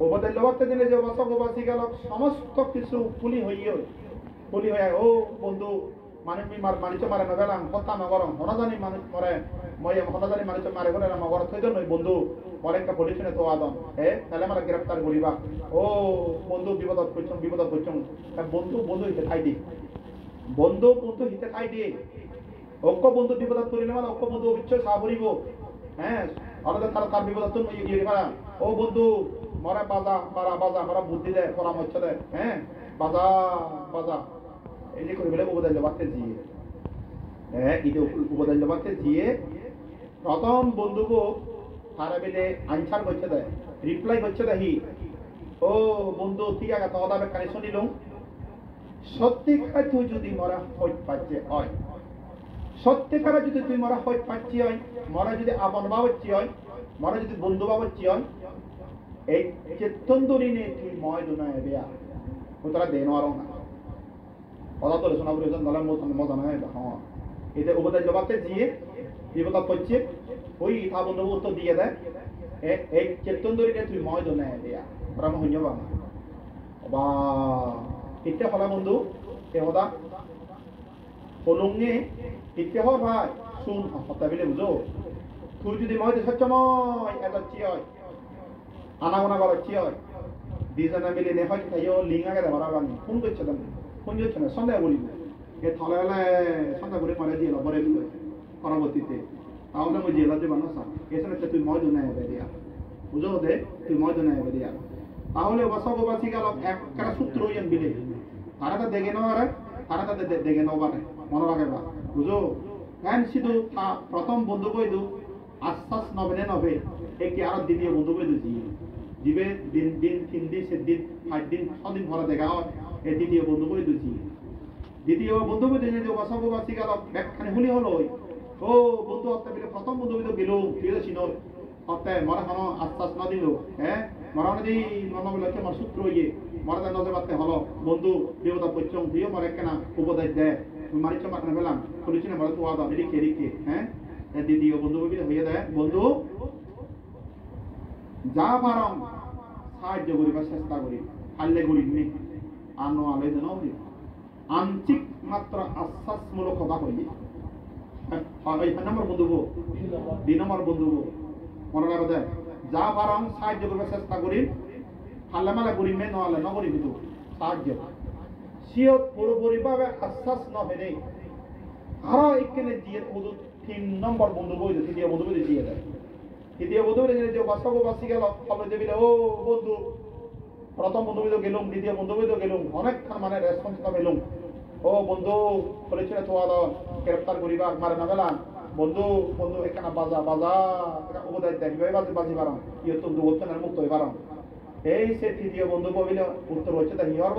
S1: উপদেশ লবাতে দিলে যে উপাসক উপাসিকালক সমস্ত কিছু ফুলি হয়ে ও বন্ধু মানুষ মানিচ মারে নগেলাম হত্যা নগরম হনাজানি মানুষ মরে মই হনাজানি মানুষ মারে গেলে মগর থইদ নই বন্ধু মরে একটা পলিশনে তো আদম তাহলে আমরা গ্রেফতার করিবা ও বন্ধু বিপদত করছম বন্ধু হিতে ঠাই দি বন্ধু হিতে ঠাই দি অক্ষ বন্ধু বিপদত করিলে মানে অক্ষ বন্ধু অবিচ্ছয় সাহরিব হ্যাঁ আলাদা তার বিপদ ও বন্ধু মরা বাজা মরা বুদ্ধি দেয় পরামর্শ দেয় হ্যাঁ বাজা এই যে করে বলে উপদেশ বাড়তে জিয়ে হ্যাঁ এটা উপদেশ বাড়তে জিয়ে প্রথম বন্ধুকে তারা বেলে আনসার করছে দেয় রিপ্লাই করছে দেখি ও বন্ধু ঠিক আছে তবে কানে শুনিলুম সত্যিকার তুই যদি মরা হইত পাচ্ছে হয় সত্যিকারে যদি তুই মরা হইত পাচ্ছি হয় মরা যদি আপন বাবচ্ছি হয় মরা যদি বন্ধু বাবচ্ছি হয় এই চেতন্দরি নে তুই ময় দুনায় বেয়া তোরা দেন আরো না কথা তোলে শোনা প্রয়োজন দলের মজা নয় হ্যাঁ এতে উপদেশ জবাবতে দিয়ে বিপদ করছে ওই ইথা বন্ধু উত্তর দিয়ে দেয় এই চেতন্দরি নে তুই ময় দুনায় বেয়া ওরা মহন্য বাবা বা এটা হলা বন্ধু এ হদা হলুংনি ইতে হর ভাই শুন হত্যা বিলে বুঝো তুই যদি মহিতে সচ্চময় এটা চিয় আনাগোনা করা চিয় দুজনে মিলে নে হয় তাইও লিঙ্গাকে দেওয়া বানি ফোন করছে তুমি ফোন করছে না সন্দেহ করিব এ থলে হলে সন্দেহ করে মারে দিয়ে লবরে দিল পরবর্তীতে তাহলে মই জেলা যে বানো সা এসনে তুই ময় দুনা হবে দিয়া বুঝো দে তুই ময় দুনা হবে দিয়া তাহলে বসক বাসি গেল একটা সূত্র হইন বিলে তারা তো দেখে নাও আরে তারা তো দেখে নাও বানে মনে রাখে বা বুঝো কেন শুধু প্রথম বন্ধু কইদু আশ্বাস নবে একে আর দ্বিতীয় বন্ধু কইদু জিবে দিন 3 দিন 7 দিন 5 দিন 6 দিন পরে দেখা হয় এই দ্বিতীয় বন্ধু কইদু দ্বিতীয় বন্ধু কইদু যে বসক বাসি গেল ব্যাখ্যানে হুলি হলো ও বন্ধু হত্যা বিলে প্রথম বন্ধু কইদু গেল চিনল হত্যা মরা হনো আশ্বাস না দিল হ্যাঁ মরা নদী মনে বলে আমার সূত্র ইয়ে মরা দেন নজর বাতে হলো বন্ধু বিপদ পড়ছম দিও মরে কেনা উপদেশ দেয় মারিচ মারনা ফেলাম পুলিশনে মরা তো আদা এদিকে হ্যাঁ দ্বিতীয় বন্ধু বিলে হয়ে দেয় বন্ধু যা পারম সাহায্য করিবার চেষ্টা করি হাল্লে করি নি আনো আলে দেন আংশিক মাত্র আশ্বাসমূলক কথা করি এই নম্বর বন্ধু 2 নম্বর বন্ধু মনে রাখা দেয় যা পারম সাহায্য করিবার চেষ্টা করি হাল্লে মালে করি মে নহলে নকরি কিন্তু সাহায্য সিয়ত পুরোপুরিভাবে আশ্বাস নহেনে আরো এখানে দিয়ে বন্ধু 3 নম্বর বন্ধু বই তৃতীয় বন্ধু বই দিয়ে দেয় তৃতীয় বন্ধু যে বাস্তব বাসি গেল ফলে দেবিলে ও বন্ধু প্রথম বন্ধু বই গেলুম দ্বিতীয় বন্ধু বই গেলুম অনেকক্ষণ মানে রেসপন্স পেলুম ও বন্ধু বলেছিল তোয়া দাও গ্রেফতার করিবা মারে না গেলাম বন্ধু এখানে বাজা উপদেশ দেখবে বাজি পারাম ইয়ে তো দুবছরের মুক্ত হয়ে পারাম এই সে তৃতীয় বন্ধু বইলে উত্তর হচ্ছে তা হিয়র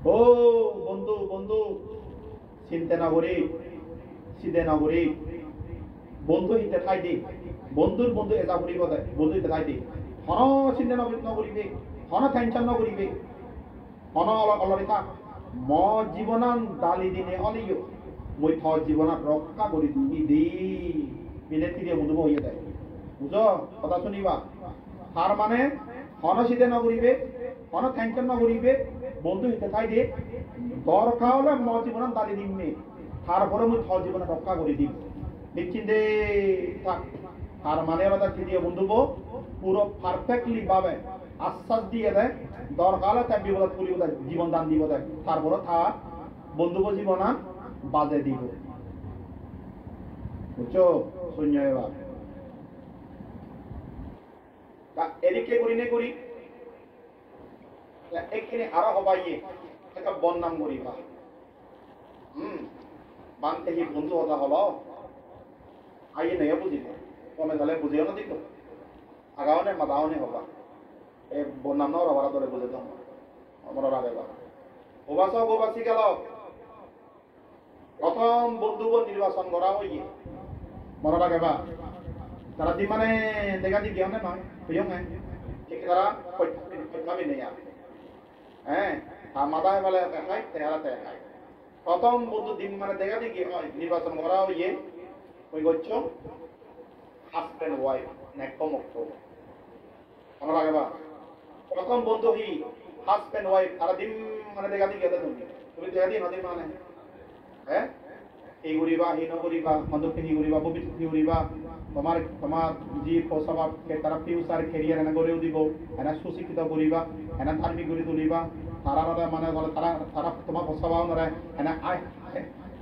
S1: ও বন্ধু চিন্তা না করি সিদে না করি বন্ধু হিতে ঠাই দি বন্ধুর বন্ধু এটা করিব দে বন্ধু হিতে ঠাই দি হন চিন্তা নকরিবে হন টেনশন নকরিবে হন অলৰি থাক ম জীৱনান দালি দিনে অলিও মই থ জীৱনাত ৰক্ষা কৰি দি বিলেতি দিয়ে বন্ধু হইয়া দেয় বুঝ কথা শুনিবা তার মানে হন চিন্তা নকরিবে হন টেনশন নকরিবে বন্ধু হিতে ঠাই দি দরকার হলে ম জীবনান দালি দিমে তারপরে মই থ জীবনে রক্ষা করে দিব নিশ্চিন্তে থাক তার মানে ওরা কি দিয়ে বন্ধু পুরো পারফেক্টলি ভাবে আশ্বাস দিয়ে দেয় দরকার হলে তার বিপদ পুরি জীবন দান দিব দেয় তারপরে তার বন্ধু জীবনান বাজে দিব বুঝছো শূন্য এবার এদিকে করি নে করি এখানে আরো হবাইয়ে একটা বন্যাম করিবা বানতে হি বন্ধু হতা হলো আইয়ে নেই বুঝিলে কমে তাহলে বুঝিও না দিত আগাও নে মাদাও নে হবা এ বন্যাম না হবার ধরে বুঝে দাও আমার আগে বা ওবাস গোবাসী গেল প্রথম বন্ধু নির্বাচন করা হইয়ে মনে রাখে বা তারা দি মানে দেখা দি গিয়ে নয় বুঝো না ঠিক তারা ভাবি নেই হ্যাঁ আর মাথায় বেলা দেখায় তেহারা দেখায় প্রথম বন্ধু দিন মানে দেখা দেখি নির্বাচন করা হইয়ে ওই করছো হাজব্যান্ড ওয়াইফ নেকমক্ত আমার আগে বা প্রথম বন্ধু হি হাজব্যান্ড ওয়াইফ তারা দিন মানে দেখা দেখি তুমি দেখা দিই নদী মানে হ্যাঁ এই করিবা হি নকরিবা মন্দকে হি করিবা পবিত্র হি করিবা তোমার যি পছাবা তারা ফিউচার কেরিয়ার এনে গড়েও দিব এনে সুশিক্ষিত করিবা এনে ধার্মিক গড়ি তুলিবা তারা মানে বলে তারা তোমার পছাবাও নরে এনে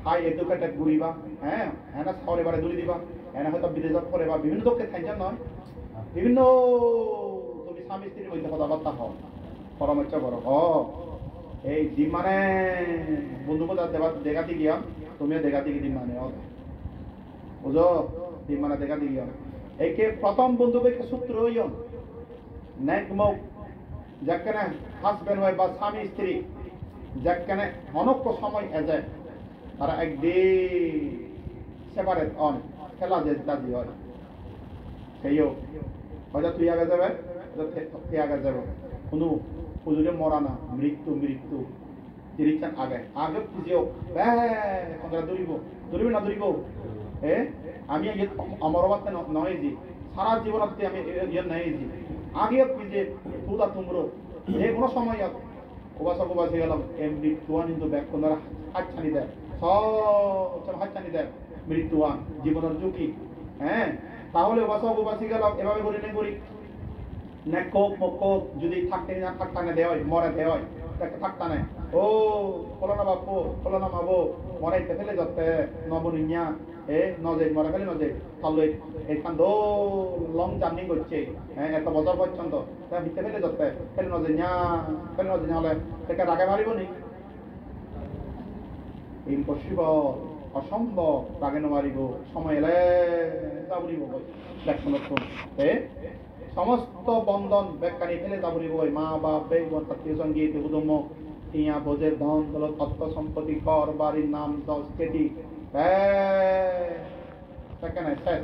S1: হাই এডুকেটেড ঘুরিবা হ্যাঁ এনে চাউল এবারে তুলি দিবা এনে হয়তো বিদেশত পড়িবা বিভিন্ন দক্ষে টেনশন নয় বিভিন্ন তুমি স্বামী স্ত্রীর মধ্যে কথাবার্তা হও পরামর্শ করো এই দিন মানে বন্ধু দেখা দি গিয়া তুমিও দেখা দিকে দিন মানে বুঝো দিন মানে দেখা দি গিয়া একে প্রথম বন্ধু সূত্র হইও নেক মৌ যেখানে হাজব্যান্ড ওয়াইফ বা স্বামী স্ত্রী যেখানে অনক্য সময় এজে তারা একদিন সেপারেট অন খেলা যে দাদি হয় সেইও হয়তো তুই আগে যাবে তুই আগে যাবে কোনো হুজুরে মরা না মৃত্যু মৃত্যু দিচ্ছেন আগে আগে খুঁজেও দৌড়িব না দৌড়িব আমি অমরবাদ নয় যে সারা জীবনত আমি ইয়ে নেই যে আগে খুঁজে তুদা তুমরো যে কোনো সময় ওবাসে গেলাম মৃত্যুয়ান কিন্তু ব্যাগ কোন হাত ছানি দেয় সব হাত ছানি দেয় মৃত্যুয়ান জীবনের ঝুঁকি হ্যাঁ তাহলে ওবাসে গেলাম এভাবে করি না করি নেকক মকক যদি থাকতে না থাকতে দেওয়া হয় মরে দেওয়া হয় থাকতে নেই ও ফলনা বাপু ফলনা মাবো মরাইতে ফেলে যাতে নবনিয়া নজে মরা ফেলে নজে তাহলে এইখান লং জার্নি করছে হ্যাঁ এত বছর পর্যন্ত তা ভিতরে ফেলে যাতে ফেলে নজে হলে তাকে রাগে মারিব নি ইম্পসিবল অসম্ভব রাগে নমারিব সময় এলে যাবরিব দেখুন সমস্ত বন্ধন ব্যাখ্যানি ফেলে যাবরিব মা বাপ বেগ আত্মীয় সঙ্গীত উদম টিয়া ভোজের ধন দলত অর্থ সম্পত্তি কর বাড়ির নাম দশ কেটি সেখানে শেষ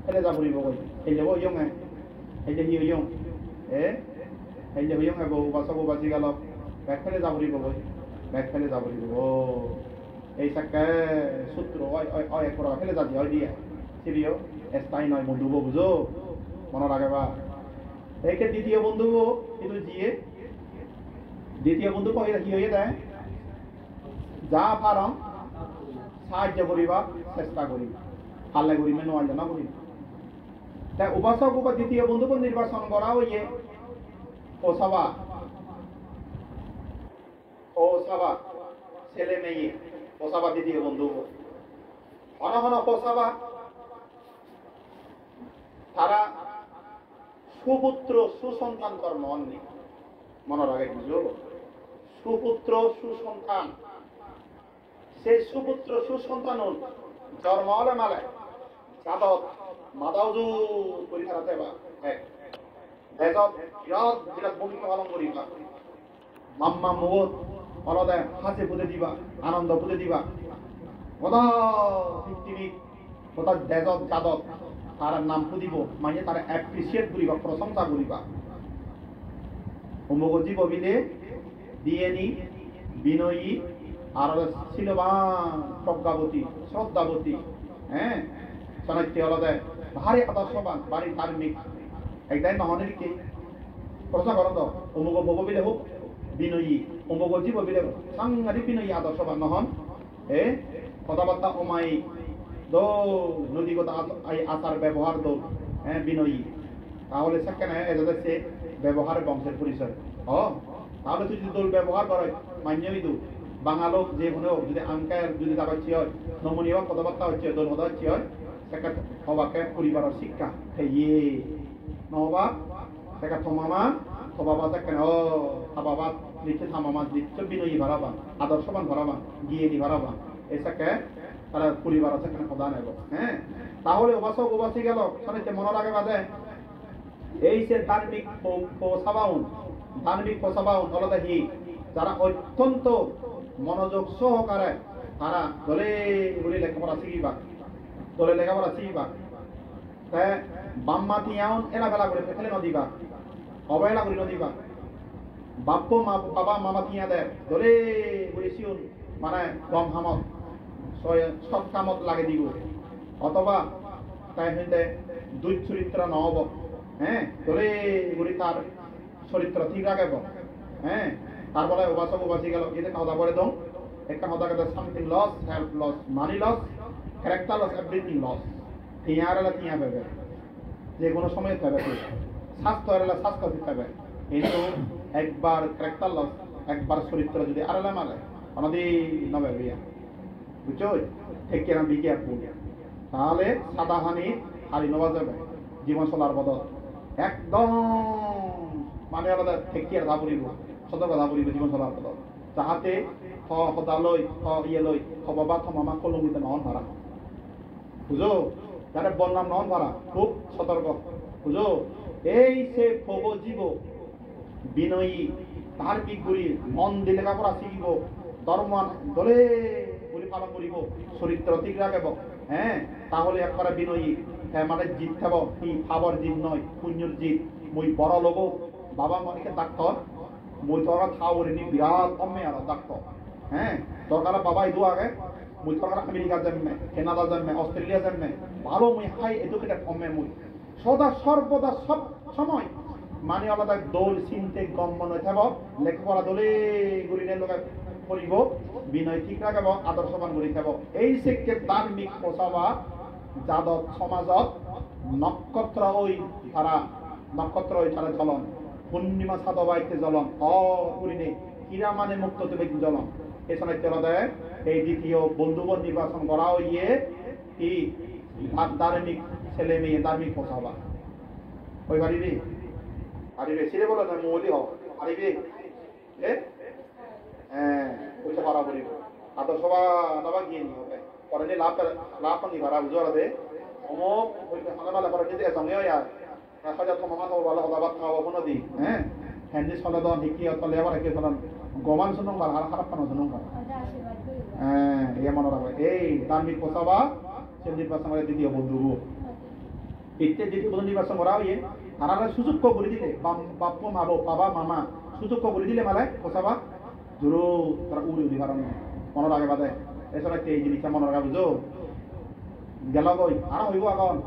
S1: ফেলে যাবরিব এই যে ইয়ং এই যে ইয়ং এই যে ইয়ং বউ বাসি গেল ব্যাগ ফেলে যাবরিব ব্যাগ ফেলে যাবরিব এই সাকে সূত্র অয় করা ফেলে যাবি হয় দিয়ে সিরিয় স্থায়ী নয় বন্ধু বুঝো মনে রাখবা একে দ্বিতীয় বন্ধু কিন্তু জিয়ে দ্বিতীয় বন্ধু কি হয়ে দেয় যা পারম সাহায্য করিবা চেষ্টা করিবা হাল্লে করিবে নোয়াল না করিবা তাই উপাসক বা দ্বিতীয় বন্ধুকে নির্বাচন করা হইয়ে ওসাবা ছেলে মেয়ে ওসাবা দ্বিতীয় বন্ধু ঘন ঘন ওসাবা তারা সুপুত্র সুসন্তান কর্ম অন্যে মনে রাখে বুঝলো সুপুত্র সুসন্তান সেই সুপুত্র সুসন্তান জন্ম হলে মালে যাদত মাদাউজু পরীক্ষা রাখতে বা দেশত বিরাট বিরাট ভূমিকা পালন করিবা মাম্মা মুহূর্ত অলদে হাসি পুঁতে দিবা আনন্দ পুঁতে দিবা মদা পৃথিবী কোথাও দেজত যাদত তার নাম দিব মানে তার অ্যাপ্রিসিয়েট করিবা প্রশংসা করিবা অমুক জীব বিলে দিয়েনি বিনয়ী আর শিলবান প্রজ্ঞাবতী শ্রদ্ধাবতী হ্যাঁ শোনাইতে আলাদা ভারী আদর্শবান ভারী ধার্মিক একটাই নহনের কি প্রশ্ন করো তো অমুক ভোগ বিলে হোক বিনয়ী অমুক জীব বিলে সাংঘাতিক বিনয়ী আদর্শবান নহন কথাবার্তা অমাই দো নদীগত আচার ব্যবহার দো হ্যাঁ বিনয়ী তাহলে সেখানে এটা হচ্ছে ব্যবহারের বংশের পরিচয় তাহলে তুই যদি দোল ব্যবহার করে মান্যই দু বাঙালোক যে কোনো যদি আঙ্কার যদি দাবাচ্ছি হয় নমনীয় কথাবার্তা হচ্ছে দোল হদা হচ্ছে হয় সেখানে হবাকে পরিবারের শিক্ষা ইয়ে নহবা সেটা থমামা থবাবা সেখানে থাবাবা লিখে থামামা লিখছে বিনয়ী ভাড়াবা আদর্শবান ভাড়াবা গিয়ে নি ভাড়াবা এসাকে তারা পরিবার আছে এখানে প্রধান নেব হ্যাঁ তাহলে উপাসক উপাসী গেল শোনাইতে মনে রাখে বাদে এই সে ধার্মিক আলাদা হি যারা অত্যন্ত মনোযোগ সহকারে তারা দলে গুলি লেখাপড়া শিখিবা বাম্মা তিয়াউন এলাবেলা করে ফেলে নদীবা অবহেলা করে নদীবা বাবা মামা তিয়া দেয় দলে গুলি শিউন মানে গম হামত সৎ কামত লাগে দিব অথবা তাই হইতে দুই চরিত্র নহব হ্যাঁ দলে গুলি তার চরিত্র ঠিক রাখব হ্যাঁ তারপরে উপাসক উপাসী গেল এতে কথা বলে দো একটা কথা কথা something loss health loss money loss character loss everything loss তিয়ার এলা তিয়া পাবে যে কোনো সময় পাবে স্বাস্থ্য এলা স্বাস্থ্য পাবে কিন্তু একবার ক্যারেক্টার লস একবার চরিত্র যদি আরেলা মালে আমাদের নবে বিয়া বুঝছো ঠিক কিনা বিজ্ঞান তাহলে সাদাহানি হারি নেওয়া যাবে জীবন চলার বদল একদম মানে আলাদা ঠেকিয়ার ধা পড়িব সতর্ক ধা পড়িব জীবন চলার বদল যাহাতে সদালৈ ইয়ে লৈ বাবা থমামা কলঙ্কিত নহন ভাড়া বুঝো যাতে বদনাম নহন ভাড়া খুব সতর্ক বুঝো এই সে ভব জীব বিনয়ী ধার্মিক গুলি মন দিয়ে লেখাপড়া শিখিব ধর্ম দলে গুলি পালন করিব চরিত্র ঠিক রাখব হ্যাঁ তাহলে একবারে বিনয়ী মানে জিত থাকব কি খাবার জিত নয় পুণ্যর জিত মই বড় লোক বাবা মাকে ডাক্তার মই তোরা খাওয়ারিনি বিরাট কমে আর ডাক্তার হ্যাঁ দরকার বাবা ইদু আগে মই তোরা আমেরিকা জন্মে কানাডা জন্মে অস্ট্রেলিয়া জন্মে ভালো মই হাই এডুকেটেড কমে মই সদা সর্বদা সব সময় মানে আলাদা দোল চিন্তে গম মনে থাকব লেখাপড়া দলে গুলিনে লোক পড়িব বিনয় ঠিক রাখব আদর্শবান গড়ি থাকব এই শিক্ষে ধার্মিক পোষাবা যাদত সমাজত নক্ষত্র ওই তারা নক্ষত্র ওই তারা জ্বলন পূর্ণিমা সাদবাইতে জ্বলন অরিনে হীরা মানে মুক্ত দেবে জ্বলন এখানে চলা দেয় এই দ্বিতীয় বন্ধুবন নির্বাচন করা হইয়ে কি ধার্মিক ছেলে মেয়ে ধার্মিক পোষাবা ওই পারিবি পারিবে ছেলে বলো না মৌলি হোক পারিবি হ্যাঁ ওইটা ভাড়া করিব আদর্শবা নবা গিয়ে নি হবে পরে নি লাভ নি ভাড়া বুঝোরা দে অমুক ওই হাঙ্গামালা পরে নিতে সঙ্গে আর সজা তো মামা তো ভালো হলাবাদ খাওয়া বনো দি হ্যাঁ হ্যান্ডি সলাদন হিকি তলে আবার কি সলান গমান শুনুন ভালো খারাপ পানো শুনুন ভালো হ্যাঁ ইয়ে মনে রাখবে এই ধার্মিক পোষাবা সে নির্বাচন করে দ্বিতীয় বন্ধু ইত্যাদি দ্বিতীয় বন্ধু নির্বাচন করা হইয়ে তারা সুযোগ করে দিলে বাপ্প মাবো বাবা মামা সুযোগ করে দিলে মালে পোষাবা জোরো তারা উড়ি উড়ি কারণ মনে রাখে বাদে এছাড়া এই জিনিসটা মনে রাখা বুঝো গেল গই আর হইব এখন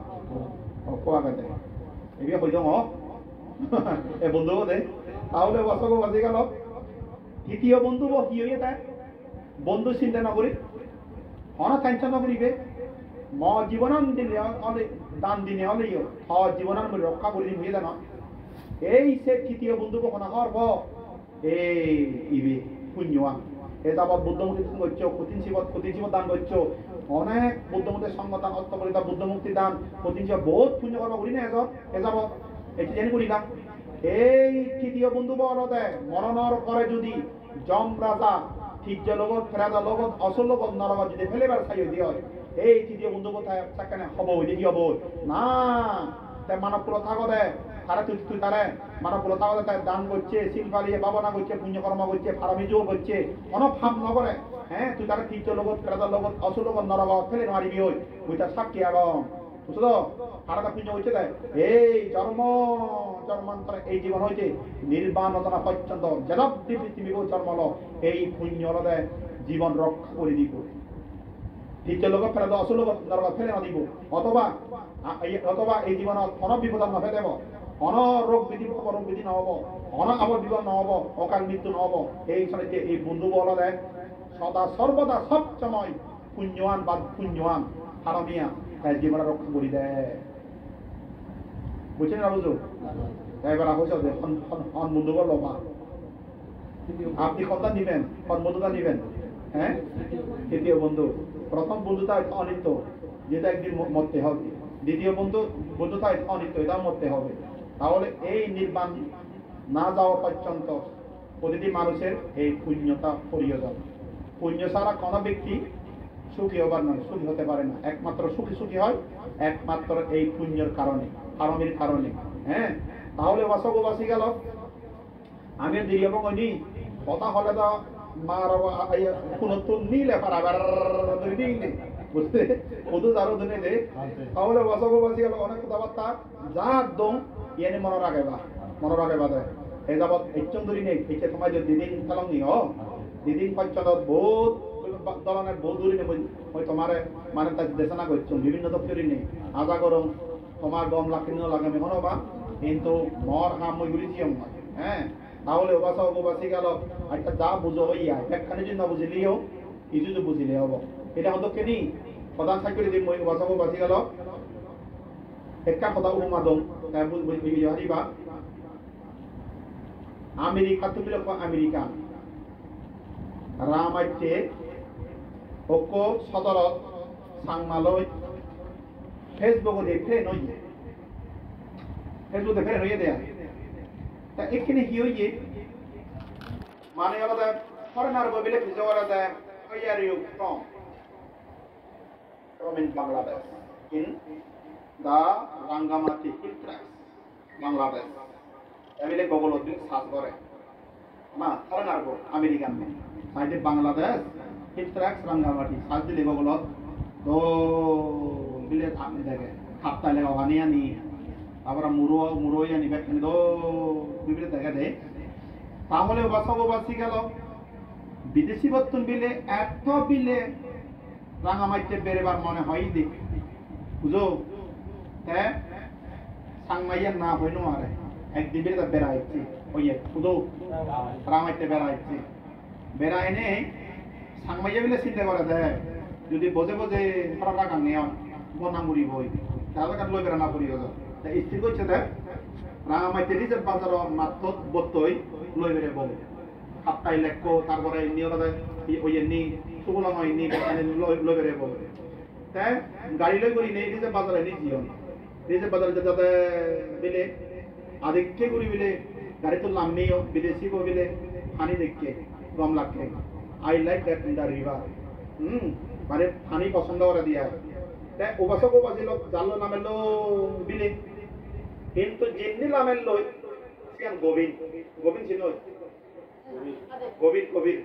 S1: কোয়া গেছে এগুলো হইজ এ বন্ধু বোধে তাহলে বছর বাজি গেল তৃতীয় বন্ধু কি হইয়ে দেয় বন্ধু চিন্তা নকরি অনা টেনশন নকরিবে ম জীবনান দিলে দান দিনে হলেই জীবনান রক্ষা করে দিন হয়ে জানো এই সে তৃতীয় বন্ধু কখনো হরব এই ইবে পুণ্যা এ যাবৎ বুদ্ধমুক্তি করছো কঠিন শিবত দান করছো অনেক বুদ্ধমুক্তির সঙ্গ দান অর্থপরিতা বুদ্ধমুক্তি দান কঠিন শিব বহুত পুণ্য কর্ম করি না এ যাবৎ এটি জানি করি না এই তৃতীয় বন্ধু বল দেয় মরণর করে যদি জম রাজা ঠিজ্য লগত ফেরাজা লগত অসল লগত নরবা যদি ফেলেবার চাই দিয়ে হয় এই তৃতীয় বন্ধু কোথায় সেখানে হব দেখি হব না মানব প্রথা করে তারা তুই তারা মানে বলতা তার দান করছে শিল্পালিয়ে বাবনা করছে পুণ্যকর্ম করছে ফারামিজও করছে অনভাব নগরে হ্যাঁ তুই তারা কীর্ত লগত প্রেতার লগত অসুর লগত নরগ ফেলে মারিবি হই তুই তার সাক্ষী এবং বুঝলো তারা পুণ্য হচ্ছে তাই এই জন্মান্তরে এই জীবন হয়েছে নির্বাণতা পর্যন্ত জলব্দি পৃথিবী জন্মল এই পুণ্য দেয় জীবন রক্ষা করে দিব তৃতীয় লোক ফেলে দেব অসুর লগত নরগ ফেলে না দিব অথবা এই জীৱনত বিপদ নহে দেব রোগ বিধি রোগ বিধি নহব আবদ বিপদ নহব অকাল মৃত্যু নহব এই যে এই বন্ধু বলদে সদা সর্বদা সব সময় পুণ্যৱান বা পুণ্যৱান হারমিয়া তাই জীবন রক্ষা করি দেয় বুঝছেন না বুঝো এবার হয়েছে যে বন্ধু বলো মা আপনি কথা নিবেন বন্ধুতা নিবেন হ্যাঁ তৃতীয় বন্ধু প্রথম বন্ধুতা অনিত্য যেটা একদিন মরতে হবে দ্বিতীয় বন্ধুতা অনিত্য এটাও মরতে হবে তাহলে এই নির্বাণ না যাওয়া পর্যন্ত প্রতিটি মানুষের এই পুণ্যতা প্রয়োজন পুণ্য ছাড়া কোনো ব্যক্তি সুখী হবার নয় সুখী হতে পারে না একমাত্র সুখী হয় একমাত্র এই পুণ্যের কারণে হারামের কারণে হ্যাঁ তাহলে বাসি গেল আমি দীর্ঘ নি কথা হলে তো মার কোনো তো নিলে পারাবার বুঝতে ওদু যারো দিনে দে তাহলে বাসি গেল অনেক কথাবার্তা যা একদম ইয়ে মনে রাখে দেয় এই যাবৎ একজন ধরি নেই একে তোমার যে দিদিন খেলনি দিদিন পঞ্চায়েত বহুত ধরনের বহুত দূরি নেই ওই তোমার মানে তার দেশনা করছো বিভিন্ন দপ্তরি নেই আজা গরম তোমার গম লাখিনীও লাগে আমি হনো বা কিন্তু মর হাম ওই গুলি জিয়ম হ্যাঁ তাহলে ওবাসি গেল একটা যা বুঝো হইয়া একখানে যদি না বুঝিলেও কিছু তো বুঝিলে হব এটা হতো কেনি প্রধান চাকরি দিন মই ওবাসি গেল একটা কথা উমাদম তাই বুঝিবা আমেরিকা তুমি লোক আমেরিকা রামাইতে ওক সদরত সাংমালয় ফেসবুক দেখে নই ফেসবুক দেখে নইয়ে দেয়া তা এখানে কি হইয়ে মানে আলাদা ফরেনার বলে কিছু আলাদা ওই are you from in Bangladesh in the Rangamati hill tracks Bangladesh এমিলে গুগলত সার্চ করে না ফরেনার গো আমেরিকান মে সাইডে Bangladesh hill tracks Rangamati search দিলে গুগলত তো বিলে আপনি দেখে খাপতালে ওখানে আনি আবার মুরো আনি বেখানে তো বিলে দেখে দে তাহলে বাসি গেল বিদেশি বর্তন বিলে এত বিলে রাঙ্গামাটিতে বেরেবার মনে হয় দেখ বুঝো হ্যাঁ সাংমাইয়ের না হইনো আরে একদিন বেড়ে বেড়াইছি ওই শুধু রামাইতে বেড়াইছি বেড়াইনে সাংমাইয়া বিলে চিন্তা করে দেয় যদি বোঝে ফরাটা গান নেওয়া বনা মুড়ি বই তাহলে কান লই বেড়া পড়ি গেল স্থির করছে দেখ রামাইতে রিজার্ভ বাজার মাত্র বত্তই লই বেড়ে বলে সাপ্তাহ লেখ তারপরে নিয়তা ওই নি সুবলা হয় নি লই বেড়ে বলে তাই গাড়ি লই করি নেই রিজার্ভ বাজারে নি জিও রিজার্ভ বাজারে যাতে বিলে আদিকে করি বিলে গাড়ি তো নাম নেই বিদেশি কো বিলে পানি দেখকে গম লাগকে I like that in the river মানে পানি পছন্দ করে দিয়া তাই ওবাসক বাজিল জালো নামেলো বিলে কিন্তু জিন্নি নামেলো সিয়ান গোবিন্দ ছিল গভীর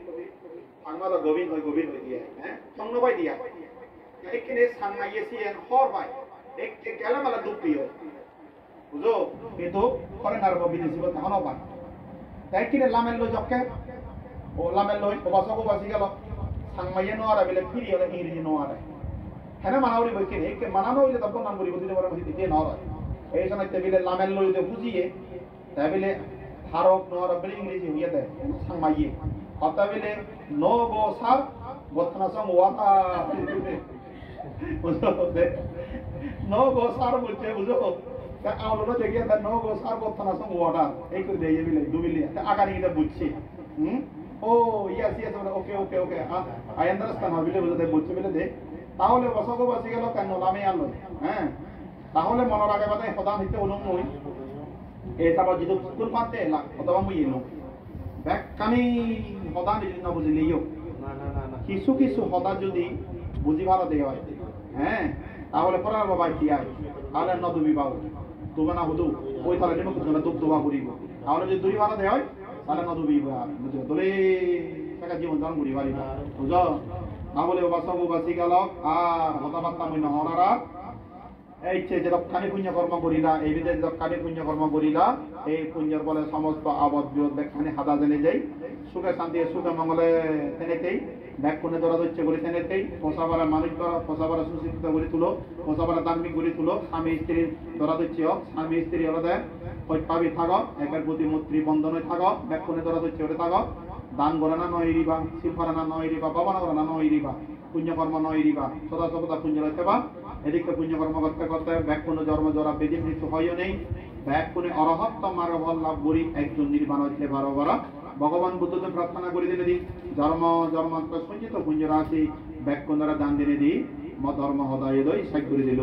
S1: আংমাদা গভীর হই দিয়া হ্যাঁ সংনবাই দিয়া এখানে সাংমাইয়েছি হর ভাই এক গেলামালা দুঃখ দিও বুঝো কিন্তু ফরেনার বিদেশি বলতে হন পান তাই কিনে লামেল লই জকে ও লামেল লই ওবাসক বাসি গেল সাংমাইয়ে নোয়ারা বিলে ফিরি হলে ইংরেজি নোয়ারা হ্যাঁ মানাউরি বই কিনে একে মানানো হইলে তখন নাম বলি দিতে পারে দিতে নয় এই সময় বিলে লামেল লই বুঝিয়ে তাই বিলে হারক নোয়ারা বিলে ইংরেজি হইয়া দেয় সাংমাইয়ে কথা বিলে নো গো সার বতনা সং ওয়াতা বুঝো নো গো সার বলছে বুঝো তা আওলো দেখে তা নো গো সার বতনা সং ওয়াটা এই করে দেয় বিলে দুবিলে তা আগানি এটা বুঝছি ও ইয়েস ওকে আই আন্ডারস্ট্যান্ড বিলে বুঝতে বুঝছে বিলে দে তাহলে বসক বাসি গেল কেন নামে আনলো হ্যাঁ তাহলে মনের আগে বাদে প্রধান হইতে অনুম নই এই তারপর যদি স্কুল পাতে এলা অথবা মুই এলো ব্যাখ্যানি প্রধান যদি না বুঝিলেইও কিছু হদা যদি বুঝি ভালো দেওয়া হয় হ্যাঁ তাহলে পড়ার বাবা দিয়া তাহলে নদী বিবাহ দুবা না হুদু ওই তাহলে নিমক জন্য দুব দুবা করিব তাহলে যদি দুই বানা দেয় তাহলে না দুবি দলে টাকা জীবন দান করি পারি বুঝ না বলে বাসব বাসি গেল আর কথাবার্তা মনে হনারা এই যে রক্ষানি পুণ্য কর্ম করিলা এই বিধে রক্ষানি পুণ্য কর্ম করিলা এই পুণ্যের বলে সমস্ত আবদ বিরোধ ব্যাখ্যানি হাদা জেনে যাই সুখে শান্তি সুখে মঙ্গলে তেনেতেই ব্যাখ্যানে ধরা হচ্ছে করে তেনেতেই পোষাবারা মানুষ পোষাবারা সুশিক্ষিত করে তুলো পোষাবারা ধার্মিক করে তুলো স্বামী স্ত্রীর ধরা হচ্ছে হোক স্বামী স্ত্রী হলে পাবি থাক একের প্রতি মৈত্রী বন্ধনে থাক ব্যাখ্যানে ধরা হচ্ছে ওরে থাক দান গণনা নয় রিবা শিল্পারানা নয় রিবা বাবানা গণনা নয় রিবা পুণ্যকর্ম নয় রিবা সদা সর্বদা পুণ্য রয়েছে বা এদিকে পুণ্যকর্ম করতে করতে ব্যাক কোনো জন্ম জরা বেদি মৃত্যু হইও নেই ব্যাক কোনো অরহত্ত মারবল লাভ করি একজন নির্বাণ হচ্ছে বারো বারা ভগবান বুদ্ধদেব প্রার্থনা করে দিলে দি জন্ম জন্মান্তর সঞ্চিত পুণ্য রাশি ব্যাক কোনরা দান দিনে দি ধর্ম হদায় সাই করে দিল